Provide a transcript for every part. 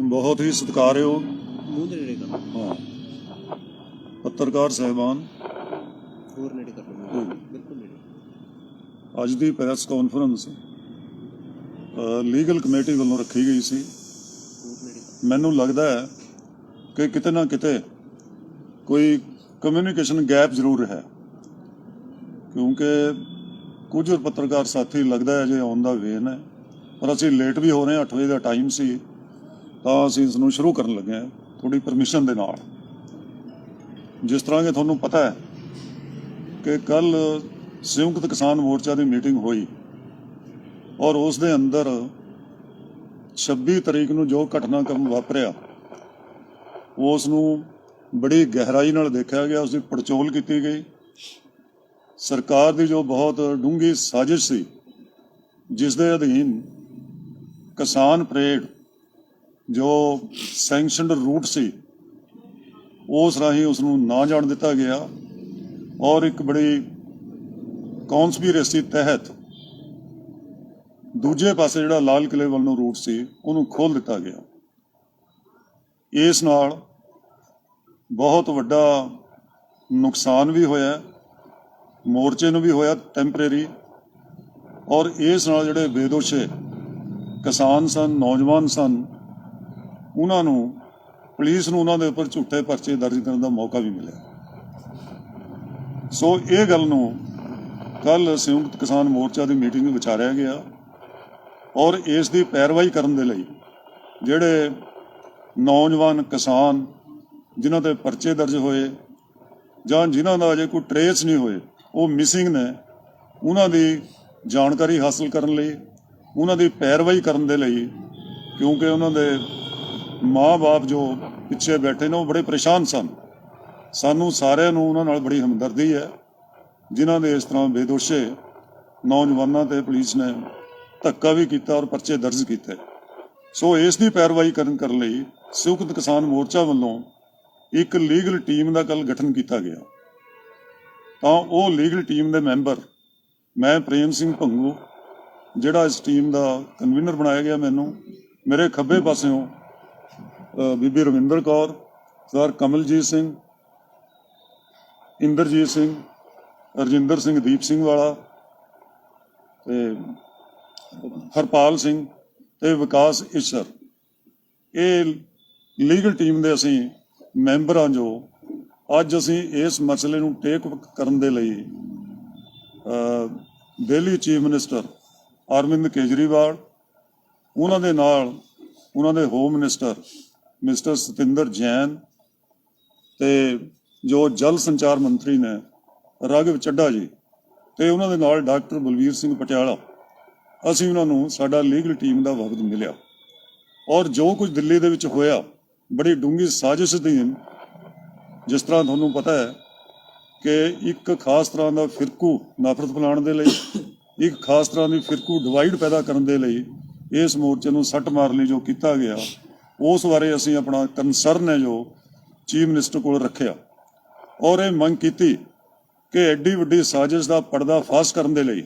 बहुत ही सत्कारयोग ਮੂੰਹ ਦੇ ਨੇੜੇ ਕਰ ਲਓ, हाँ पत्रकार साहिबान ਹੋਰ ਨੇੜੇ ਕਰ ਲਓ, ਹੂੰ। ਬਿਲਕੁਲ ਨੇੜੇ। ਅੱਜ ਦੀ ਪ੍ਰੈਸ ਕਾਨਫਰੰਸ ਲੀਗਲ ਕਮੇਟੀ ਵੱਲੋਂ ਰੱਖੀ ਗਈ ਸੀ। ਹੋਰ ਨੇੜੇ ਕਰ ਮੈਨੂੰ ਲੱਗਦਾ ਹੈ ਕਿ ਕਿਤੇ ਨਾ ਕਿਤੇ ਕੋਈ ਕਮਿਊਨੀਕੇਸ਼ਨ ਗੈਪ ਜ਼ਰੂਰ ਹੈ, ਕਿਉਂਕਿ ਕੁਝ ਪੱਤਰਕਾਰ ਸਾਥੀ ਲੱਗਦਾ ਹੈ ਜੇ ਆਨ ਦਾ ਵੇ ਨੇ, ਪਰ ਅਸੀਂ ਲੇਟ ਵੀ ਹੋ ਰਹੇ ਹਾਂ। 8 ਵਜੇ ਦਾ ਟਾਈਮ ਸੀ ਤਾਂ ਅਸੀਂ ਇਸ ਨੂੰ ਸ਼ੁਰੂ ਕਰਨ ਲੱਗੇ ਹਾਂ ਥੋੜੀ ਪਰਮਿਸ਼ਨ ਦੇ ਨਾਲ। ਜਿਸ ਤਰ੍ਹਾਂ ਕਿ ਤੁਹਾਨੂੰ ਪਤਾ ਹੈ ਕਿ ਕੱਲ ਸੰਯੁਕਤ ਕਿਸਾਨ ਮੋਰਚਾ ਦੀ ਮੀਟਿੰਗ ਹੋਈ ਔਰ ਉਸ ਦੇ ਅੰਦਰ 26 ਤਰੀਕ ਨੂੰ ਜੋ ਘਟਨਾਕ੍ਰਮ ਵਾਪਰਿਆ ਉਸ ਨੂੰ ਬੜੀ ਗਹਿਰਾਈ ਨਾਲ ਦੇਖਿਆ ਗਿਆ, ਉਸ ਦੀ ਪੜਚੋਲ ਕੀਤੀ ਗਈ। ਸਰਕਾਰ ਦੀ ਜੋ ਬਹੁਤ ਡੂੰਘੀ ਸਾਜ਼ਿਸ਼ ਸੀ, ਜਿਸ ਦੇ ਅਧੀਨ ਕਿਸਾਨ ਪਰੇਡ ਜੋ ਸੈਂਕਸ਼ਨਡ ਰੂਟ ਸੀ ਉਸ ਰਾਹੀਂ ਉਸ ਨੂੰ ਨਾ ਜਾਣ ਦਿੱਤਾ ਗਿਆ ਔਰ ਇੱਕ ਬੜੀ ਕੌਨਸਪੀਰੇਸੀ ਤਹਿਤ ਦੂਜੇ ਪਾਸੇ ਜਿਹੜਾ ਲਾਲ ਕਿਲੇ ਵੱਲ ਨੂੰ ਰੂਟ ਸੀ ਉਹਨੂੰ ਖੋਲ੍ਹ ਦਿੱਤਾ ਗਿਆ। ਇਸ ਨਾਲ ਬਹੁਤ ਵੱਡਾ ਨੁਕਸਾਨ ਵੀ ਹੋਇਆ, ਮੋਰਚੇ ਨੂੰ ਵੀ ਹੋਇਆ ਟੈਂਪਰੇਰੀ, ਔਰ ਇਸ ਨਾਲ ਜਿਹੜੇ ਬੇਦੋਸ਼ੇ ਕਿਸਾਨ ਸਨ, ਨੌਜਵਾਨ ਸਨ, ਉਹਨਾਂ ਨੂੰ ਪੁਲਿਸ ਨੂੰ ਉਹਨਾਂ ਦੇ ਉੱਪਰ ਝੂਠੇ ਪਰਚੇ ਦਰਜ ਕਰਨ ਦਾ ਮੌਕਾ ਵੀ ਮਿਲਿਆ। ਸੋ ਇਹ ਗੱਲ ਨੂੰ ਕੱਲ ਸੰਯੁਕਤ ਕਿਸਾਨ ਮੋਰਚਾ ਦੀ ਮੀਟਿੰਗ ਵਿੱਚ ਵਿਚਾਰਿਆ ਗਿਆ ਔਰ ਇਸ ਦੀ ਪੈਰਵਾਈ ਕਰਨ ਦੇ ਲਈ ਜਿਹੜੇ ਨੌਜਵਾਨ ਕਿਸਾਨ ਜਿਨ੍ਹਾਂ ਤੇ ਪਰਚੇ ਦਰਜ ਹੋਏ ਜਾਂ ਜਿਨ੍ਹਾਂ ਦਾ ਅਜੇ ਕੋਈ ਟਰੇਸ ਨਹੀਂ ਹੋਏ, ਉਹ ਮਿਸਿੰਗ ਨੇ, ਉਹਨਾਂ ਦੀ ਜਾਣਕਾਰੀ ਹਾਸਲ ਕਰਨ ਲਈ, ਉਹਨਾਂ ਦੀ ਪੈਰਵਾਈ ਕਰਨ ਦੇ ਲਈ, ਕਿਉਂਕਿ ਉਹਨਾਂ ਦੇ ਮਾਂ-ਬਾਪ ਜੋ ਪਿੱਛੇ ਬੈਠੇ ਨੇ ਉਹ ਬੜੇ ਪਰੇਸ਼ਾਨ ਸਨ। ਸਾਨੂੰ ਸਾਰਿਆਂ ਨੂੰ ਉਹਨਾਂ ਨਾਲ ਬੜੀ ਹਮਦਰਦੀ ਹੈ ਜਿਨ੍ਹਾਂ ਦੇ ਇਸ ਤਰ੍ਹਾਂ ਬੇਦੋਸ਼ੇ ਨੌਜਵਾਨਾਂ ਤੇ ਪੁਲਿਸ ਨੇ ਧੱਕਾ ਵੀ ਕੀਤਾ ਔਰ ਪਰਚੇ ਦਰਜ ਕੀਤੇ। ਸੋ ਇਸ ਦੀ ਪੈਰਵਾਈ ਕਰਨ ਲਈ ਸੰਯੁਕਤ ਕਿਸਾਨ ਮੋਰਚਾ ਵੱਲੋਂ ਇੱਕ ਲੀਗਲ ਟੀਮ ਦਾ ਕੱਲ੍ਹ ਗਠਨ ਕੀਤਾ ਗਿਆ। ਤਾਂ ਉਹ ਲੀਗਲ ਟੀਮ ਦੇ ਮੈਂਬਰ, ਮੈਂ ਪ੍ਰੇਮ ਸਿੰਘ ਭੰਗੂ ਜਿਹੜਾ ਇਸ ਟੀਮ ਦਾ ਕਨਵੀਨਰ ਬਣਾਇਆ ਗਿਆ, ਮੈਨੂੰ ਮੇਰੇ ਖੱਬੇ ਪਾਸਿਓਂ ਬੀਬੀ ਰਵਿੰਦਰ ਕੌਰ, ਸਰ ਕਮਲਜੀਤ ਸਿੰਘ, ਇੰਦਰਜੀਤ ਸਿੰਘ, ਰਜਿੰਦਰ ਸਿੰਘ, ਦੀਪ ਸਿੰਘ ਵਾਲਾ ਤੇ ਹਰਪਾਲ ਸਿੰਘ ਤੇ ਵਿਕਾਸ ਈਸ਼ਰ, ਇਹ ਲੀਗਲ ਟੀਮ ਦੇ ਅਸੀਂ ਮੈਂਬਰ ਹਾਂ ਜੋ ਅੱਜ ਅਸੀਂ ਇਸ ਮਸਲੇ ਨੂੰ ਟੇਕ ਕਰਨ ਦੇ ਲਈ ਦਿੱਲੀ ਚੀਫ ਮਿਨਿਸਟਰ ਅਰਵਿੰਦ ਕੇਜਰੀਵਾਲ, ਉਹਨਾਂ ਦੇ ਨਾਲ ਉਹਨਾਂ ਦੇ home minister mister Satinder Jain ਤੇ ਜੋ ਜਲ ਸੰਚਾਰ ਮੰਤਰੀ ਨੇ ਰਾਘਵ ਚੱਡਾ ਜੀ, ਤੇ ਉਹਨਾਂ ਦੇ ਨਾਲ ਡਾਕਟਰ ਬਲਵੀਰ ਸਿੰਘ ਪਟਿਆਲਾ, ਅਸੀਂ ਉਹਨਾਂ ਨੂੰ ਸਾਡਾ ਲੀਗਲ ਟੀਮ ਦਾ ਵਫਦ ਮਿਲਿਆ। ਔਰ ਜੋ ਕੁਝ ਦਿੱਲੀ ਦੇ ਵਿੱਚ ਹੋਇਆ ਬੜੀ ਡੂੰਘੀ ਸਾਜ਼ਿਸ਼ ਅਧੀਨ, ਜਿਸ ਤਰ੍ਹਾਂ ਤੁਹਾਨੂੰ ਪਤਾ ਹੈ ਕਿ ਇੱਕ ਖਾਸ ਤਰ੍ਹਾਂ ਦਾ ਫਿਰਕੂ ਨਫ਼ਰਤ ਫੈਲਾਉਣ ਦੇ ਲਈ, ਇੱਕ ਖਾਸ ਤਰ੍ਹਾਂ ਦੀ ਫਿਰਕੂ ਡਿਵਾਈਡ ਪੈਦਾ ਕਰਨ ਦੇ ਲਈ ਇਸ ਮੋਰਚੇ ਨੂੰ ਸੱਟ ਮਾਰਨ ਲਈ ਜੋ ਕੀਤਾ ਗਿਆ, ਉਸ ਬਾਰੇ ਅਸੀਂ ਆਪਣਾ ਕੰਸਰਨ ਹੈ ਜੋ ਚੀਫ ਮਿਨਿਸਟਰ ਕੋਲ ਰੱਖਿਆ ਔਰ ਇਹ ਮੰਗ ਕੀਤੀ ਕਿ ਐਡੀ ਵੱਡੀ ਸਾਜ਼ਿਸ਼ ਦਾ ਪਰਦਾ ਫਾਸ਼ ਕਰਨ ਦੇ ਲਈ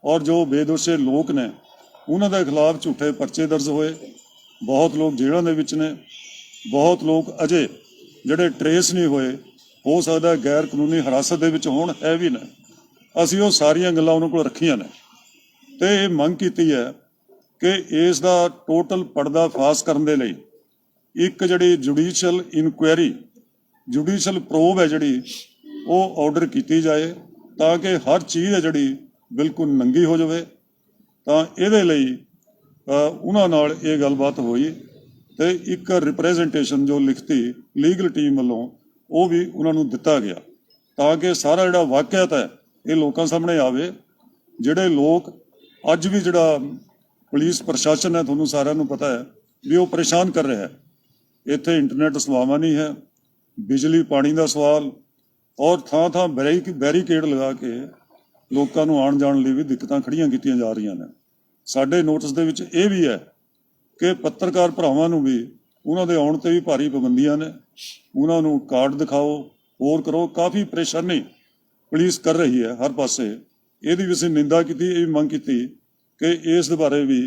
ਔਰ ਜੋ ਬੇਦੋਸ਼ੇ ਲੋਕ ਨੇ ਉਹਨਾਂ ਦੇ ਖਿਲਾਫ ਝੂਠੇ ਪਰਚੇ ਦਰਜ ਹੋਏ, ਬਹੁਤ ਲੋਕ ਜੇਲ੍ਹਾਂ ਦੇ ਵਿੱਚ ਨੇ, ਬਹੁਤ ਲੋਕ ਅਜੇ ਜਿਹੜੇ ਟਰੇਸ ਨਹੀਂ ਹੋਏ, ਹੋ ਸਕਦਾ ਗੈਰ ਕਾਨੂੰਨੀ ਹਿਰਾਸਤ ਦੇ ਵਿੱਚ ਹੋਣ, ਹੈ ਵੀ ਨੇ। ਅਸੀਂ ਉਹ ਸਾਰੀਆਂ ਗੱਲਾਂ ਉਹਨਾਂ ਕੋਲ ਰੱਖੀਆਂ ਨੇ ਤੇ ਇਹ ਮੰਗ ਕੀਤੀ ਹੈ ਕਿ ਇਸ ਦਾ ਟੋਟਲ ਪਰਦਾ ਫਾਸ਼ ਕਰਨ ਦੇ ਲਈ ਇੱਕ ਜਿਹੜੀ ਜੁਡੀਸ਼ੀਅਲ ਇਨਕੁਆਇਰੀ, ਜੁਡੀਸ਼ੀਅਲ ਪ੍ਰੋਬ ਹੈ ਜਿਹੜੀ, ਉਹ ਆਰਡਰ ਕੀਤੀ ਜਾਏ ਤਾਂ ਕਿ ਹਰ ਚੀਜ਼ ਹੈ ਜਿਹੜੀ ਬਿਲਕੁਲ ਨੰਗੀ ਹੋ ਜਾਵੇ। ਤਾਂ ਇਹਦੇ ਲਈ ਉਹਨਾਂ ਨਾਲ ਇਹ ਗੱਲਬਾਤ ਹੋਈ ਤੇ ਇੱਕ ਰਿਪਰੈਜ਼ੈਂਟੇਸ਼ਨ ਜੋ ਲਿਖਤੀ ਲੀਗਲ ਟੀਮ ਵੱਲੋਂ ਉਹ ਵੀ ਉਹਨਾਂ ਨੂੰ ਦਿੱਤਾ ਗਿਆ ਤਾਂ ਕਿ ਸਾਰਾ ਜਿਹੜਾ ਵਾਕਿਆਤ ਹੈ ਇਹ ਲੋਕਾਂ ਸਾਹਮਣੇ ਆਵੇ। ਜਿਹੜੇ ਲੋਕ ਅੱਜ ਵੀ ਜਿਹੜਾ ਪੁਲਿਸ ਪ੍ਰਸ਼ਾਸਨ ਹੈ, ਤੁਹਾਨੂੰ ਸਾਰਿਆਂ ਨੂੰ ਪਤਾ ਹੈ ਵੀ ਉਹ ਪਰੇਸ਼ਾਨ ਕਰ ਰਿਹਾ ਹੈ। ਇੱਥੇ ਇੰਟਰਨੈਟ ਸੇਵਾਵਾਂ ਨਹੀਂ ਹੈ, ਬਿਜਲੀ ਪਾਣੀ ਦਾ ਸਵਾਲ, ਔਰ ਥਾਂ ਥਾਂ ਬੈਰੀਕੇਡ ਲਗਾ ਕੇ ਲੋਕਾਂ ਨੂੰ ਆਉਣ ਜਾਣ ਲਈ ਵੀ ਦਿੱਕਤਾਂ ਖੜੀਆਂ ਕੀਤੀਆਂ ਜਾ ਰਹੀਆਂ ਨੇ। ਸਾਡੇ ਨੋਟਿਸ ਦੇ ਵਿੱਚ ਇਹ ਵੀ ਹੈ ਕਿ ਪੱਤਰਕਾਰ ਭਰਾਵਾਂ ਨੂੰ ਵੀ ਉਹਨਾਂ ਦੇ ਆਉਣ 'ਤੇ ਵੀ ਭਾਰੀ ਪਾਬੰਦੀਆਂ ਨੇ, ਉਹਨਾਂ ਨੂੰ ਕਾਰਡ ਦਿਖਾਓ, ਹੋਰ ਕਰੋ, ਕਾਫੀ ਪਰੇਸ਼ਾਨੀ ਪੁਲਿਸ ਕਰ ਰਹੀ ਹੈ ਹਰ ਪਾਸੇ। ਇਹਦੀ ਵੀ ਅਸੀਂ ਨਿੰਦਾ ਕੀਤੀ, ਇਹ ਮੰਗ ਕੀਤੀ ਕਿ ਇਸ ਦੇ ਬਾਰੇ ਵੀ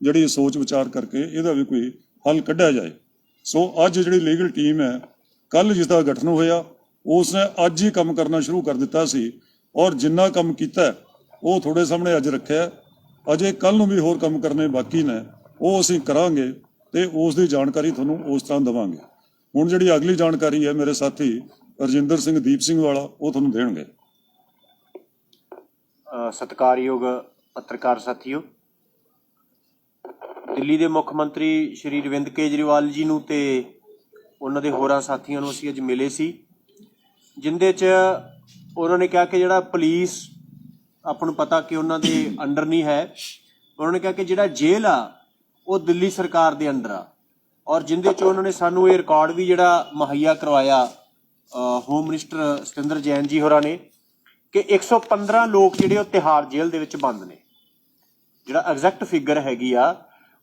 ਜਿਹੜੀ ਸੋਚ ਵਿਚਾਰ ਕਰਕੇ ਇਹਦਾ ਵੀ ਕੋਈ ਹੱਲ ਕੱਢਿਆ ਜਾਏ। ਸੋ ਅੱਜ ਜਿਹੜੀ ਲੀਗਲ ਟੀਮ ਹੈ, ਕੱਲ ਜਿਸ ਦਾ ਗਠਨ ਹੋਇਆ ਉਸ ਨੇ ਅੱਜ ਹੀ ਕੰਮ ਕਰਨਾ ਸ਼ੁਰੂ ਕਰ ਦਿੱਤਾ ਸੀ, ਔਰ ਜਿੰਨਾ ਕੰਮ ਕੀਤਾ ਉਹ ਤੁਹਾਡੇ ਸਾਹਮਣੇ ਅੱਜ ਰੱਖਿਆ। ਅਜੇ ਕੱਲ ਨੂੰ ਵੀ ਹੋਰ ਕੰਮ ਕਰਨੇ ਬਾਕੀ ਨੇ, ਉਹ ਅਸੀਂ ਕਰਾਂਗੇ ਤੇ ਉਸ ਦੀ ਜਾਣਕਾਰੀ ਤੁਹਾਨੂੰ ਉਸ ਤਰ੍ਹਾਂ ਦੇਵਾਂਗੇ। ਹੁਣ ਜਿਹੜੀ ਅਗਲੀ ਜਾਣਕਾਰੀ ਹੈ ਮੇਰੇ ਸਾਥੀ ਰਜਿੰਦਰ ਸਿੰਘ ਦੀਪ ਸਿੰਘ ਵਾਲਾ ਉਹ ਤੁਹਾਨੂੰ ਦੇਣਗੇ। ਸਤਿਕਾਰਯੋਗ ਪੱਤਰਕਾਰ ਸਾਥੀਓ, ਦਿੱਲੀ ਦੇ ਮੁੱਖ ਮੰਤਰੀ ਸ਼੍ਰੀ ਅਰਵਿੰਦ ਕੇਜਰੀਵਾਲ ਜੀ ਨੂੰ ਤੇ ਉਹਨਾਂ ਦੇ ਹੋਰਾਂ ਸਾਥੀਆਂ ਨੂੰ ਅਸੀਂ ਅੱਜ ਮਿਲੇ ਸੀ, ਜਿੰਦੇ 'ਚ ਉਹਨਾਂ ਨੇ ਕਿਹਾ ਕਿ ਜਿਹੜਾ ਪੁਲਿਸ ਆਪਾਂ ਨੂੰ ਪਤਾ ਕਿ ਉਹਨਾਂ ਦੇ ਅੰਡਰ ਨਹੀਂ ਹੈ, ਉਹਨਾਂ ਨੇ ਕਿਹਾ ਕਿ ਜਿਹੜਾ ਜੇਲ੍ਹ ਆ ਉਹ ਦਿੱਲੀ ਸਰਕਾਰ ਦੇ ਅੰਡਰ ਆ, ਔਰ ਜਿੰਦੇ 'ਚ ਉਹਨਾਂ ਨੇ ਸਾਨੂੰ ਇਹ ਰਿਕਾਰਡ ਵੀ ਜਿਹੜਾ ਮੁਹੱਈਆ ਕਰਵਾਇਆ ਹੋਮ ਮਿਨਿਸਟਰ ਸਤਿੰਦਰ ਜੈਨ ਜੀ ਹੋਰਾਂ ਨੇ ਕਿ 115 ਲੋਕ ਜਿਹੜੇ ਉਹ ਤਿਹਾੜ ਜੇਲ੍ਹ ਦੇ ਵਿੱਚ ਬੰਦ ਨੇ। ਜਿਹੜਾ ਐਗਜ਼ੈਕਟ ਫਿਗਰ ਹੈਗੀ ਆ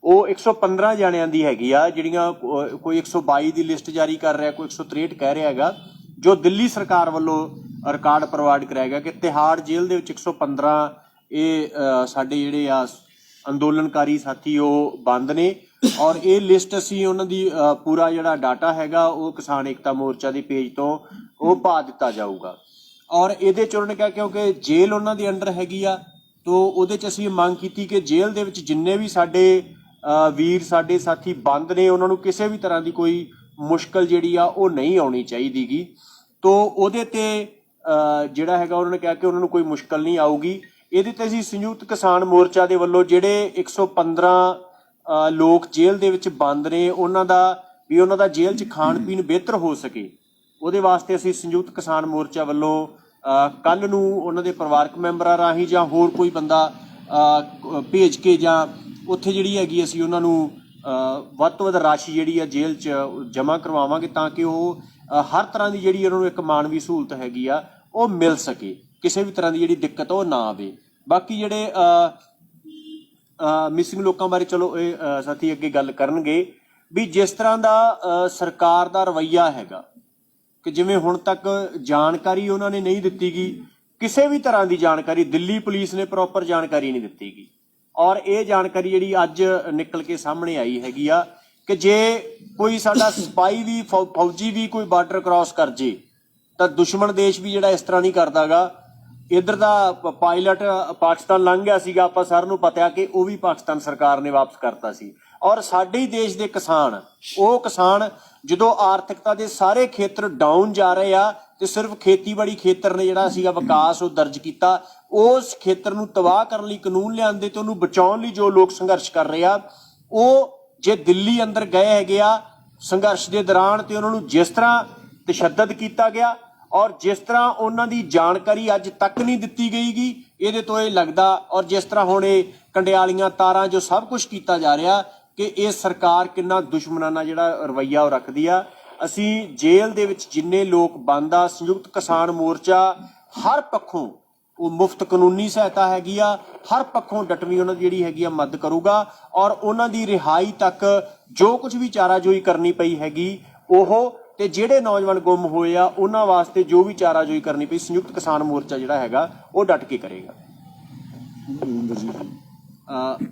ਉਹ 115 ਜਾਣਿਆਂ ਦੀ ਹੈਗੀ ਆ, ਜਿਹੜੀਆਂ ਕੋਈ 122 ਦੀ ਲਿਸਟ ਜਾਰੀ ਕਰ ਰਿਹਾ, ਕੋਈ 163 ਕਹਿ ਰਿਹਾ ਹੈਗਾ, ਜੋ ਦਿੱਲੀ ਸਰਕਾਰ ਵੱਲੋਂ ਰਿਕਾਰਡ ਪ੍ਰੋਵਾਈਡ ਕਰਾਇਆ ਗਿਆ ਕਿ ਤਿਹਾੜ ਜੇਲ੍ਹ ਦੇ ਵਿੱਚ 115 ਇਹ ਸਾਡੇ ਜਿਹੜੇ ਆ ਅੰਦੋਲਨਕਾਰੀ ਸਾਥੀ ਉਹ ਬੰਦ ਨੇ। ਔਰ ਇਹ ਲਿਸਟ ਅਸੀਂ ਉਹਨਾਂ ਦੀ ਪੂਰਾ ਜਿਹੜਾ ਡਾਟਾ ਹੈਗਾ ਉਹ ਕਿਸਾਨ ਏਕਤਾ ਮੋਰਚਾ ਦੇ ਪੇਜ ਤੋਂ ਉਹ ਪਾ ਦਿੱਤਾ ਜਾਊਗਾ। ਔਰ ਇਹਦੇ 'ਚ ਉਹਨਾਂ ਨੇ ਕਿਹਾ ਕਿਉਂਕਿ ਜੇਲ੍ਹ ਉਹਨਾਂ ਦੇ ਅੰਡਰ ਹੈਗੀ ਆ, ਤੋ ਉਹਦੇ 'ਚ ਅਸੀਂ ਮੰਗ ਕੀਤੀ ਕਿ ਜੇਲ੍ਹ ਦੇ ਵਿੱਚ ਜਿੰਨੇ ਵੀ ਸਾਡੇ ਵੀਰ ਸਾਡੇ ਸਾਥੀ ਬੰਦ ਨੇ ਉਹਨਾਂ ਨੂੰ ਕਿਸੇ ਵੀ ਤਰ੍ਹਾਂ ਦੀ ਕੋਈ ਮੁਸ਼ਕਲ ਜਿਹੜੀ ਆ ਉਹ ਨਹੀਂ ਆਉਣੀ ਚਾਹੀਦੀ ਗੀ। ਤੋ ਉਹਦੇ ਤੇ ਜਿਹੜਾ ਹੈਗਾ ਉਹਨਾਂ ਨੇ ਕਿਹਾ ਕਿ ਉਹਨਾਂ ਨੂੰ ਕੋਈ ਮੁਸ਼ਕਲ ਨਹੀਂ ਆਊਗੀ। ਇਹਦੇ ਤੇ ਅਸੀਂ ਸੰਯੁਕਤ ਕਿਸਾਨ ਮੋਰਚਾ ਦੇ ਵੱਲੋਂ ਜਿਹੜੇ 115 ਲੋਕ ਜੇਲ੍ਹ ਦੇ ਵਿੱਚ ਬੰਦ ਨੇ ਉਹਨਾਂ ਦਾ ਜੇਲ੍ਹ 'ਚ ਖਾਣ ਪੀਣ ਬਿਹਤਰ ਹੋ ਸਕੇ, ਉਹਦੇ ਵਾਸਤੇ ਅਸੀਂ ਸੰਯੁਕਤ ਕਿਸਾਨ ਮੋਰਚਾ ਵੱਲੋਂ ਕੱਲ ਨੂੰ ਉਹਨਾਂ ਦੇ ਪਰਿਵਾਰਕ ਮੈਂਬਰਾਂ ਰਾਹੀਂ ਜਾਂ ਹੋਰ ਕੋਈ ਬੰਦਾ ਭੇਜ ਕੇ ਜਾਂ ਉੱਥੇ ਜਿਹੜੀ ਹੈਗੀ ਅਸੀਂ ਉਹਨਾਂ ਨੂੰ ਵੱਧ ਤੋਂ ਵੱਧ ਰਾਸ਼ੀ ਜਿਹੜੀ ਆ ਜੇਲ੍ਹ 'ਚ ਜਮ੍ਹਾਂ ਕਰਵਾਵਾਂਗੇ ਤਾਂ ਕਿ ਉਹ ਹਰ ਤਰ੍ਹਾਂ ਦੀ ਜਿਹੜੀ ਉਹਨਾਂ ਨੂੰ ਇੱਕ ਮਾਨਵੀ ਸਹੂਲਤ ਹੈਗੀ ਆ ਉਹ ਮਿਲ ਸਕੇ, ਕਿਸੇ ਵੀ ਤਰ੍ਹਾਂ ਦੀ ਜਿਹੜੀ ਦਿੱਕਤ ਉਹ ਨਾ ਆਵੇ। ਬਾਕੀ ਜਿਹੜੇ ਮਿਸਿੰਗ ਲੋਕਾਂ ਬਾਰੇ ਚਲੋ ਇਹ ਸਾਥੀ ਅੱਗੇ ਗੱਲ ਕਰਨਗੇ ਵੀ ਜਿਸ ਤਰ੍ਹਾਂ ਦਾ ਸਰਕਾਰ ਦਾ ਰਵੱਈਆ ਹੈਗਾ ਕਿ ਜਿਵੇਂ ਹੁਣ ਤੱਕ ਜਾਣਕਾਰੀ ਉਹਨਾਂ ਨੇ ਨਹੀਂ ਦਿੱਤੀ ਗਈ, ਕਿਸੇ ਵੀ ਤਰ੍ਹਾਂ ਦੀ ਜਾਣਕਾਰੀ ਦਿੱਲੀ ਪੁਲਿਸ ਨੇ ਪ੍ਰੋਪਰ ਜਾਣਕਾਰੀ ਨਹੀਂ ਦਿੱਤੀ ਗਈ। ਔਰ ਇਹ ਜਾਣਕਾਰੀ ਜਿਹੜੀ ਅੱਜ ਨਿਕਲ ਕੇ ਸਾਹਮਣੇ ਆਈ ਹੈਗੀ ਆ ਕਿ ਜੇ ਕੋਈ ਸਾਡਾ ਸਿਪਾਹੀ ਵੀ ਫੌਜੀ ਵੀ ਕੋਈ ਬਾਰਡਰ ਕ੍ਰਾਸ ਕਰ ਜੇ ਤਾਂ ਦੁਸ਼ਮਣ ਦੇਸ਼ ਵੀ ਜਿਹੜਾ ਇਸ ਤਰ੍ਹਾਂ ਨਹੀਂ ਕਰਦਾਗਾ। ਇੱਧਰ ਦਾ ਪਾਇਲਟ ਪਾਕਿਸਤਾਨ ਲੰਘ ਗਿਆ ਸੀਗਾ, ਆਪਾਂ ਸਾਰਿਆਂ ਨੂੰ ਪਤਾ ਕਿ ਉਹ ਵੀ ਪਾਕਿਸਤਾਨ ਸਰਕਾਰ ਨੇ ਵਾਪਸ ਕਰਤਾ ਸੀ। ਔਰ ਸਾਡੇ ਹੀ ਦੇਸ਼ ਦੇ ਕਿਸਾਨ, ਉਹ ਕਿਸਾਨ ਜਦੋਂ ਆਰਥਿਕਤਾ ਦੇ ਸਾਰੇ ਖੇਤਰ ਡਾਊਨ ਜਾ ਰਹੇ ਆ ਤੇ ਸਿਰਫ ਖੇਤੀਬਾੜੀ ਖੇਤਰ ਨੇ ਜਿਹੜਾ ਸੀਗਾ ਵਿਕਾਸ ਉਹ ਦਰਜ ਕੀਤਾ, ਉਸ ਖੇਤਰ ਨੂੰ ਤਬਾਹ ਕਰਨ ਲਈ ਕਾਨੂੰਨ ਲਿਆਂਦੇ ਤੇ ਉਹਨੂੰ ਬਚਾਉਣ ਲਈ ਜੋ ਲੋਕ ਸੰਘਰਸ਼ ਕਰ ਰਹੇ ਆ, ਉਹ ਜੇ ਦਿੱਲੀ ਅੰਦਰ ਗਏ ਹੈਗੇ ਆ ਸੰਘਰਸ਼ ਦੇ ਦੌਰਾਨ ਤੇ ਉਹਨਾਂ ਨੂੰ ਜਿਸ ਤਰ੍ਹਾਂ ਤਸ਼ੱਦਦ ਕੀਤਾ ਗਿਆ ਔਰ ਜਿਸ ਤਰ੍ਹਾਂ ਉਹਨਾਂ ਦੀ ਜਾਣਕਾਰੀ ਅੱਜ ਤੱਕ ਨਹੀਂ ਦਿੱਤੀ ਗਈਗੀ, ਇਹਦੇ ਤੋਂ ਇਹ ਲੱਗਦਾ ਔਰ ਜਿਸ ਤਰ੍ਹਾਂ ਹੁਣ ਇਹ ਕੰਡਿਆਲੀਆਂ ਤਾਰਾਂ ਜੋ ਸਭ ਕੁਝ ਕੀਤਾ ਜਾ ਰਿਹਾ ਕਿ ਇਹ ਸਰਕਾਰ ਕਿੰਨਾ ਦੁਸ਼ਮਣਾਨਾ ਜਿਹੜਾ ਰਵੱਈਆ ਉਹ ਰੱਖਦੀ ਆ। ਅਸੀਂ ਜੇਲ੍ਹ ਦੇ ਵਿੱਚ ਜਿੰਨੇ ਲੋਕ ਬੰਦ ਆ, ਸੰਯੁਕਤ ਕਿਸਾਨ ਮੋਰਚਾ ਹਰ ਪੱਖੋਂ ਉਹ ਮੁਫਤ ਕਾਨੂੰਨੀ ਸਹਾਇਤਾ ਹੈਗੀ ਆ, ਹਰ ਪੱਖੋਂ ਡਟਵੀਂ ਉਹਨਾਂ ਦੀ ਜਿਹੜੀ ਹੈਗੀ ਆ ਮਦਦ ਕਰੂਗਾ ਔਰ ਉਹਨਾਂ ਦੀ ਰਿਹਾਈ ਤੱਕ ਜੋ ਕੁਝ ਵੀ ਚਾਰਾਜੋਈ ਕਰਨੀ ਪਈ ਹੈਗੀ ਉਹ ਤੇ ਜਿਹੜੇ ਨੌਜਵਾਨ ਗੁੰਮ ਹੋਏ ਆ ਉਹਨਾਂ ਵਾਸਤੇ ਜੋ ਵੀ ਚਾਰਾਜੋਈ ਕਰਨੀ ਪਈ ਸੰਯੁਕਤ ਕਿਸਾਨ ਮੋਰਚਾ ਜਿਹੜਾ ਹੈਗਾ ਉਹ ਡਟ ਕੇ ਕਰੇਗਾ।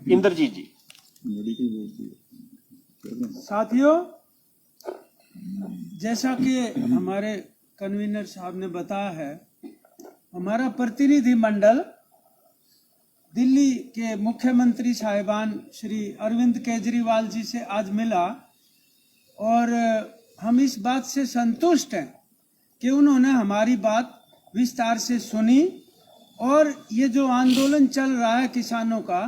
इंद्रजीत जी। साथियों, जैसा कि हमारे कन्वीनर साहब ने बताया है, हमारा प्रतिनिधि मंडल दिल्ली के मुख्यमंत्री साहिबान श्री अरविंद केजरीवाल जी से आज मिला और हम इस बात से संतुष्ट हैं कि उन्होंने हमारी बात विस्तार से सुनी और ये जो आंदोलन चल रहा है किसानों का,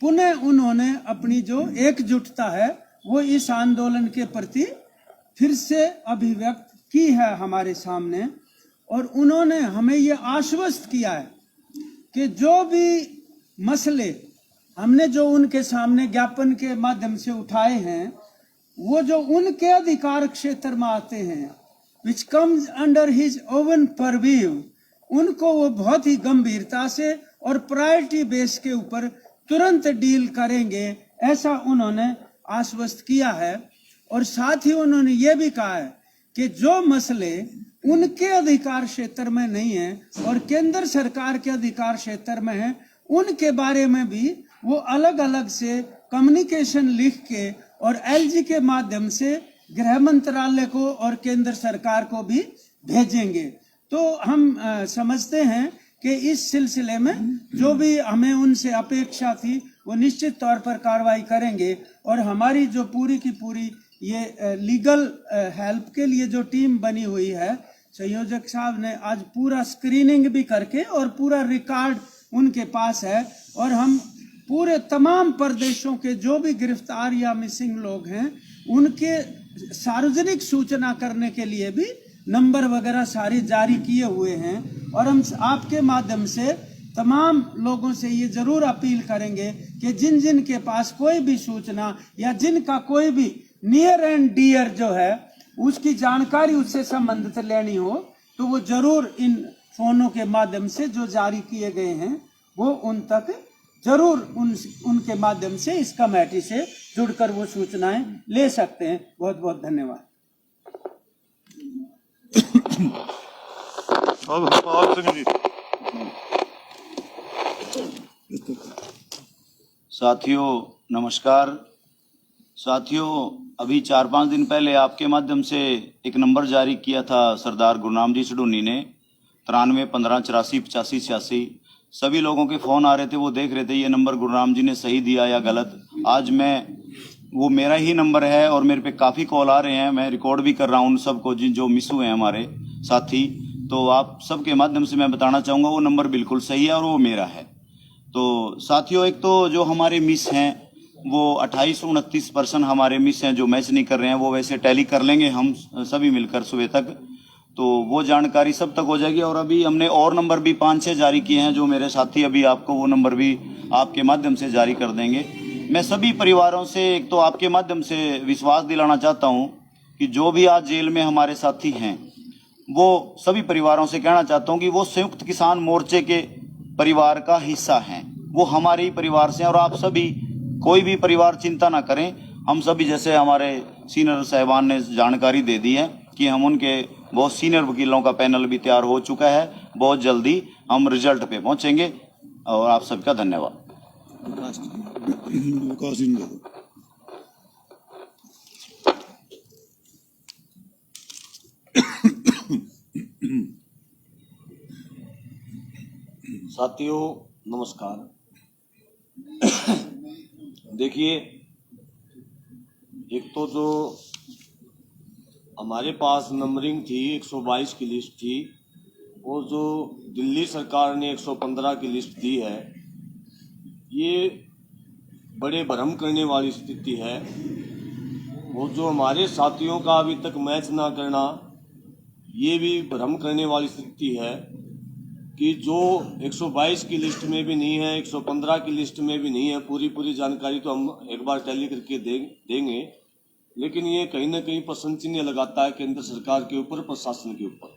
पुनः उन्होंने अपनी जो एकजुटता है वो इस आंदोलन के प्रति फिर से अभिव्यक्त की है हमारे सामने। और उन्होंने हमें ये आश्वस्त किया है कि जो भी मसले हमने जो उनके सामने ज्ञापन के माध्यम से उठाए हैं वो जो उनके अधिकार क्षेत्र में आते हैं, which comes under his oven purview, उनको वो बहुत ही गंभीरता से और प्रायोरिटी बेस के ऊपर तुरंत डील करेंगे, ऐसा उन्होंने आश्वस्त किया है। और साथ ही उन्होंने ये भी कहा है कि जो मसले उनके अधिकार क्षेत्र में नहीं है और केंद्र सरकार के अधिकार क्षेत्र में है, उनके बारे में भी वो अलग अलग से कम्युनिकेशन लिख के और एलजी के माध्यम से गृह मंत्रालय को और केंद्र सरकार को भी भेजेंगे। तो हम समझते हैं कि इस सिलसिले में जो भी हमें उनसे अपेक्षा थी वो निश्चित तौर पर कार्रवाई करेंगे। और हमारी जो पूरी की पूरी ये लीगल हेल्प के लिए जो टीम बनी हुई है, संयोजक साहब ने आज पूरा स्क्रीनिंग भी करके और पूरा रिकॉर्ड उनके पास है, और हम पूरे तमाम प्रदेशों के जो भी गिरफ्तार या मिसिंग लोग हैं उनके सार्वजनिक सूचना करने के लिए भी नंबर वगैरह सारे जारी किए हुए हैं। और हम आपके माध्यम से तमाम लोगों से ये जरूर अपील करेंगे कि जिन जिन के पास कोई भी सूचना या जिनका कोई भी नियर एंड डियर जो है उसकी जानकारी उससे संबंधित लेनी हो तो वो जरूर इन फोनों के माध्यम से जो जारी किए गए हैं वो उन तक जरूर उनके माध्यम से इस कमेटी से जुड़कर वो सूचनाएं ले सकते हैं। बहुत बहुत धन्यवाद। अब हरपाल सिंह जी। साथियों नमस्कार। साथियों, अभी 4-5 दिन पहले आपके माध्यम से एक नंबर जारी किया था सरदार गुरनाम जी सडूनी ने, 93 15 84 85 86। सभी लोगों के फ़ोन आ रहे थे, वो देख रहे थे ये नंबर गुरनाम जी ने सही दिया या गलत। आज वो मेरा ही नंबर है और मेरे पे काफ़ी कॉल आ रहे हैं, मैं रिकॉर्ड भी कर रहा हूँ उन सबको जो मिस हुए हैं हमारे साथी। तो आप सबके माध्यम से मैं बताना चाहूँगा वो नंबर बिल्कुल सही है और वो मेरा है। तो साथियों, एक तो जो हमारे मिस हैं वो 28-29% हमारे मिस हैं जो मैच नहीं कर रहे हैं, वो वैसे टैली कर लेंगे हम सभी मिलकर सुबह तक, तो वो जानकारी सब तक हो जाएगी। और अभी हमने और नंबर भी 5-6 जारी किए हैं जो मेरे साथी अभी आपको वो नंबर भी आपके माध्यम से जारी कर देंगे। मैं सभी परिवारों से एक तो आपके माध्यम से विश्वास दिलाना चाहता हूँ कि जो भी आज जेल में हमारे साथी हैं वो सभी परिवारों से कहना चाहता हूँ कि वो संयुक्त किसान मोर्चे के परिवार का हिस्सा हैं, वो हमारे ही परिवार से हैं। और आप सभी कोई भी परिवार चिंता ना करें, हम सभी जैसे हमारे सीनियर साहिबान ने जानकारी दे दी है कि हम उनके बहुत सीनियर वकीलों का पैनल भी तैयार हो चुका है, बहुत जल्दी हम रिजल्ट पे पहुंचेंगे। और आप सबका धन्यवाद। साथियों नमस्कार। देखिए, एक तो जो हमारे पास नंबरिंग थी 122 की लिस्ट थी, और जो दिल्ली सरकार ने 115 की लिस्ट दी है, ये बड़े भ्रम करने वाली स्थिति है। और जो हमारे साथियों का अभी तक मैच ना करना, ये भी भ्रम करने वाली स्थिति है कि जो 122 की लिस्ट में भी नहीं है, 115 की लिस्ट में भी नहीं है। पूरी जानकारी तो हम एक बार टैली करके देंगे, लेकिन ये कहीं ना कहीं प्रश्न चिन्ह लगाता है केंद्र सरकार के ऊपर, प्रशासन के ऊपर,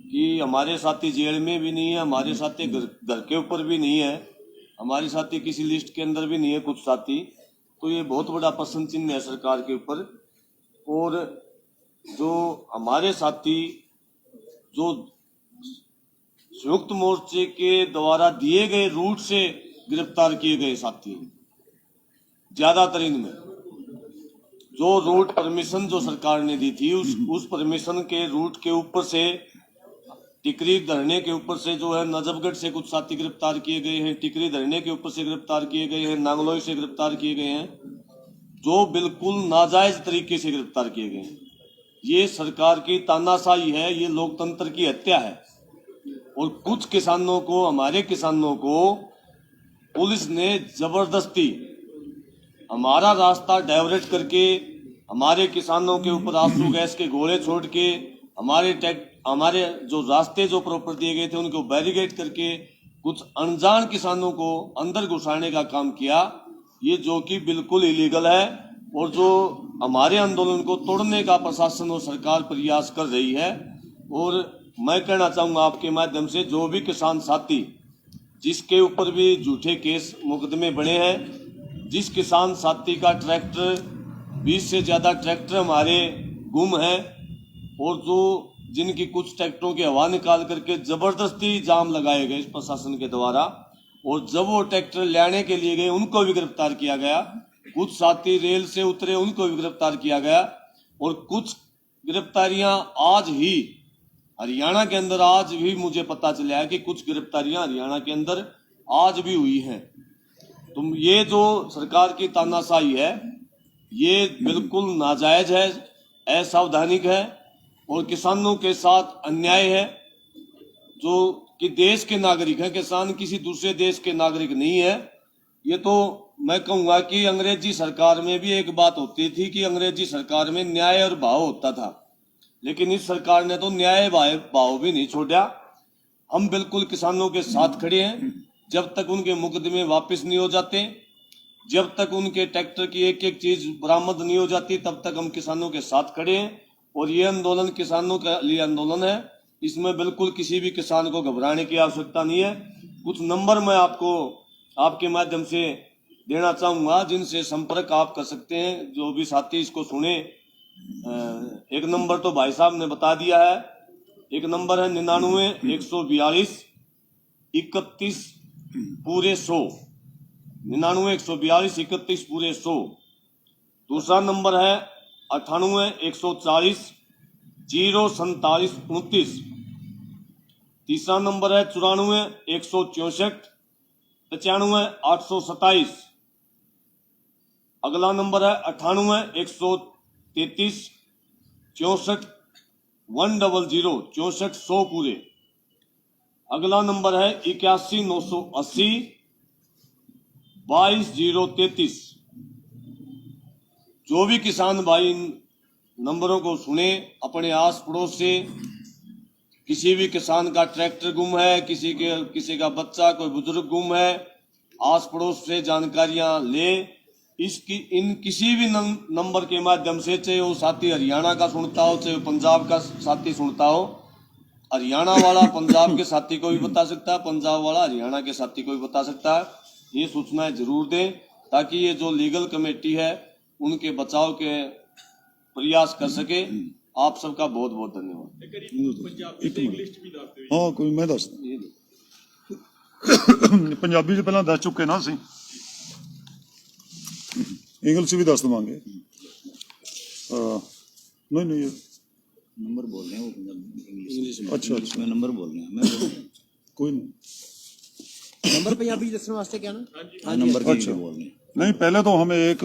कि हमारे साथी जेल में भी नहीं है, हमारे साथी घर के ऊपर भी नहीं है, हमारे साथी किसी लिस्ट के अंदर भी नहीं है कुछ साथी। तो ये बहुत बड़ा प्रश्न चिन्ह है सरकार के ऊपर। और जो हमारे साथी जो संयुक्त मोर्चे के द्वारा दिए गए रूट से गिरफ्तार किए गए साथी, ज्यादातर इनमें जो रूट परमिशन जो सरकार ने दी थी उस परमिशन के रूट के ऊपर से, टिकरी धरने के ऊपर से जो है नजफगढ़ से कुछ साथी गिरफ्तार किए गए हैं, टिकरी धरने के ऊपर से गिरफ्तार किए गए हैं, नांगलोई से गिरफ्तार किए गए हैं, जो बिल्कुल नाजायज तरीके से गिरफ्तार किए गए हैं। ये सरकार की तानाशाही है, ये लोकतंत्र की हत्या है। और कुछ किसानों को, हमारे किसानों को पुलिस ने जबरदस्ती हमारा रास्ता डाइवर्ट करके, हमारे किसानों के ऊपर आंसू गैस के गोले छोड़ के, हमारे जो रास्ते जो प्रॉपर दिए गए थे उनको बैरिकेड करके कुछ अनजान किसानों को अंदर घुसाने का काम किया, ये जो कि बिल्कुल इलीगल है। और जो हमारे आंदोलन को तोड़ने का प्रशासन और सरकार प्रयास कर रही है। और मैं कहना चाहूंगा आपके माध्यम से, जो भी किसान साथी जिसके ऊपर भी झूठे केस मुकदमे बने हैं, जिस किसान साथी का ट्रैक्टर 20 से ज्यादा ट्रैक्टर हमारे गुम है, और जो जिनकी कुछ ट्रैक्टरों की हवा निकाल करके जबरदस्ती जाम लगाए गए प्रशासन के द्वारा, और जब वो ट्रैक्टर लाने के लिए गए उनको भी गिरफ्तार किया गया। कुछ साथी रेल से उतरे, उनको भी गिरफ्तार किया गया। और कुछ गिरफ्तारियां आज ही हरियाणा के अंदर, आज भी मुझे पता चला है कि कुछ गिरफ्तारियां हरियाणा के अंदर आज भी हुई हैं। तो ये जो सरकार की तानाशाही है, ये बिल्कुल नाजायज है, असंवैधानिक है और किसानों के साथ अन्याय है। जो कि देश के नागरिक हैं, किसान किसी दूसरे देश के नागरिक नहीं है। ये तो मैं कहूंगा कि अंग्रेजी सरकार में भी एक बात होती थी कि अंग्रेजी सरकार में न्याय और भाव होता था, लेकिन इस सरकार ने तो न्याय भाव भी नहीं छोड़ा। हम बिल्कुल किसानों के साथ खड़े हैं। जब तक उनके मुकदमे वापस नहीं हो जाते, जब तक उनके ट्रैक्टर की एक एक चीज बरामद नहीं हो जाती, तब तक हम किसानों के साथ खड़े हैं। और ये आंदोलन किसानों के लिए आंदोलन है, इसमें बिल्कुल किसी भी किसान को घबराने की आवश्यकता नहीं है। कुछ नंबर मैं आपको आपके माध्यम से देना चाहूंगा, जिनसे संपर्क आप कर सकते हैं, जो भी साथी इसको सुने। एक नंबर तो भाई साहब ने बता दिया है। एक नंबर है 99-142 31 पूरे 100, 99-142 31 पूरे 100। दूसरा नंबर है 98-140 047 29। तीसरा नंबर है 94-164 95 827। अगला नंबर है 98-133 64 100 64 100 पूरे। अगला नंबर है 81-980 22 033। जो भी किसान भाई इन नंबरों को सुने, अपने आस पड़ोस से किसी भी किसान का ट्रैक्टर गुम है, किसी का बच्चा, कोई बुजुर्ग गुम है, आस पड़ोस से जानकारियां ले। इन किसी भी नंबर के माध्यम से, चाहे वो साथी हरियाणा का सुनता हो, चाहे वो पंजाब का साथी सुनता हो, हरियाणा वाला पंजाब के साथी को भी बता सकता है, पंजाब वाला हरियाणा के साथी को भी बता सकता है। ये सूचनाएं जरूर दें, ताकि ये जो लीगल कमेटी है उनके बचाव के प्रयास कर सके। आप सबका बहुत बहुत धन्यवाद। हाँ, कोई मैं दस पंजाबी च पहला दस चुके ना ਅਸੀਂ, इंग्लिश भी दस देवांगे। नहीं नहीं, नंबर बोल रहे हैं वो इंग्लिश में। अच्छा अच्छा, मैं नंबर बोल रहे हैं, मैं बोल रहा हूं। कोई नहीं। नंबर पंजाबी दसने वास्ते क्या ना? हाँ, नंबर की अच्छा। बोल रहे हैं। नहीं, पहले तो हमें एक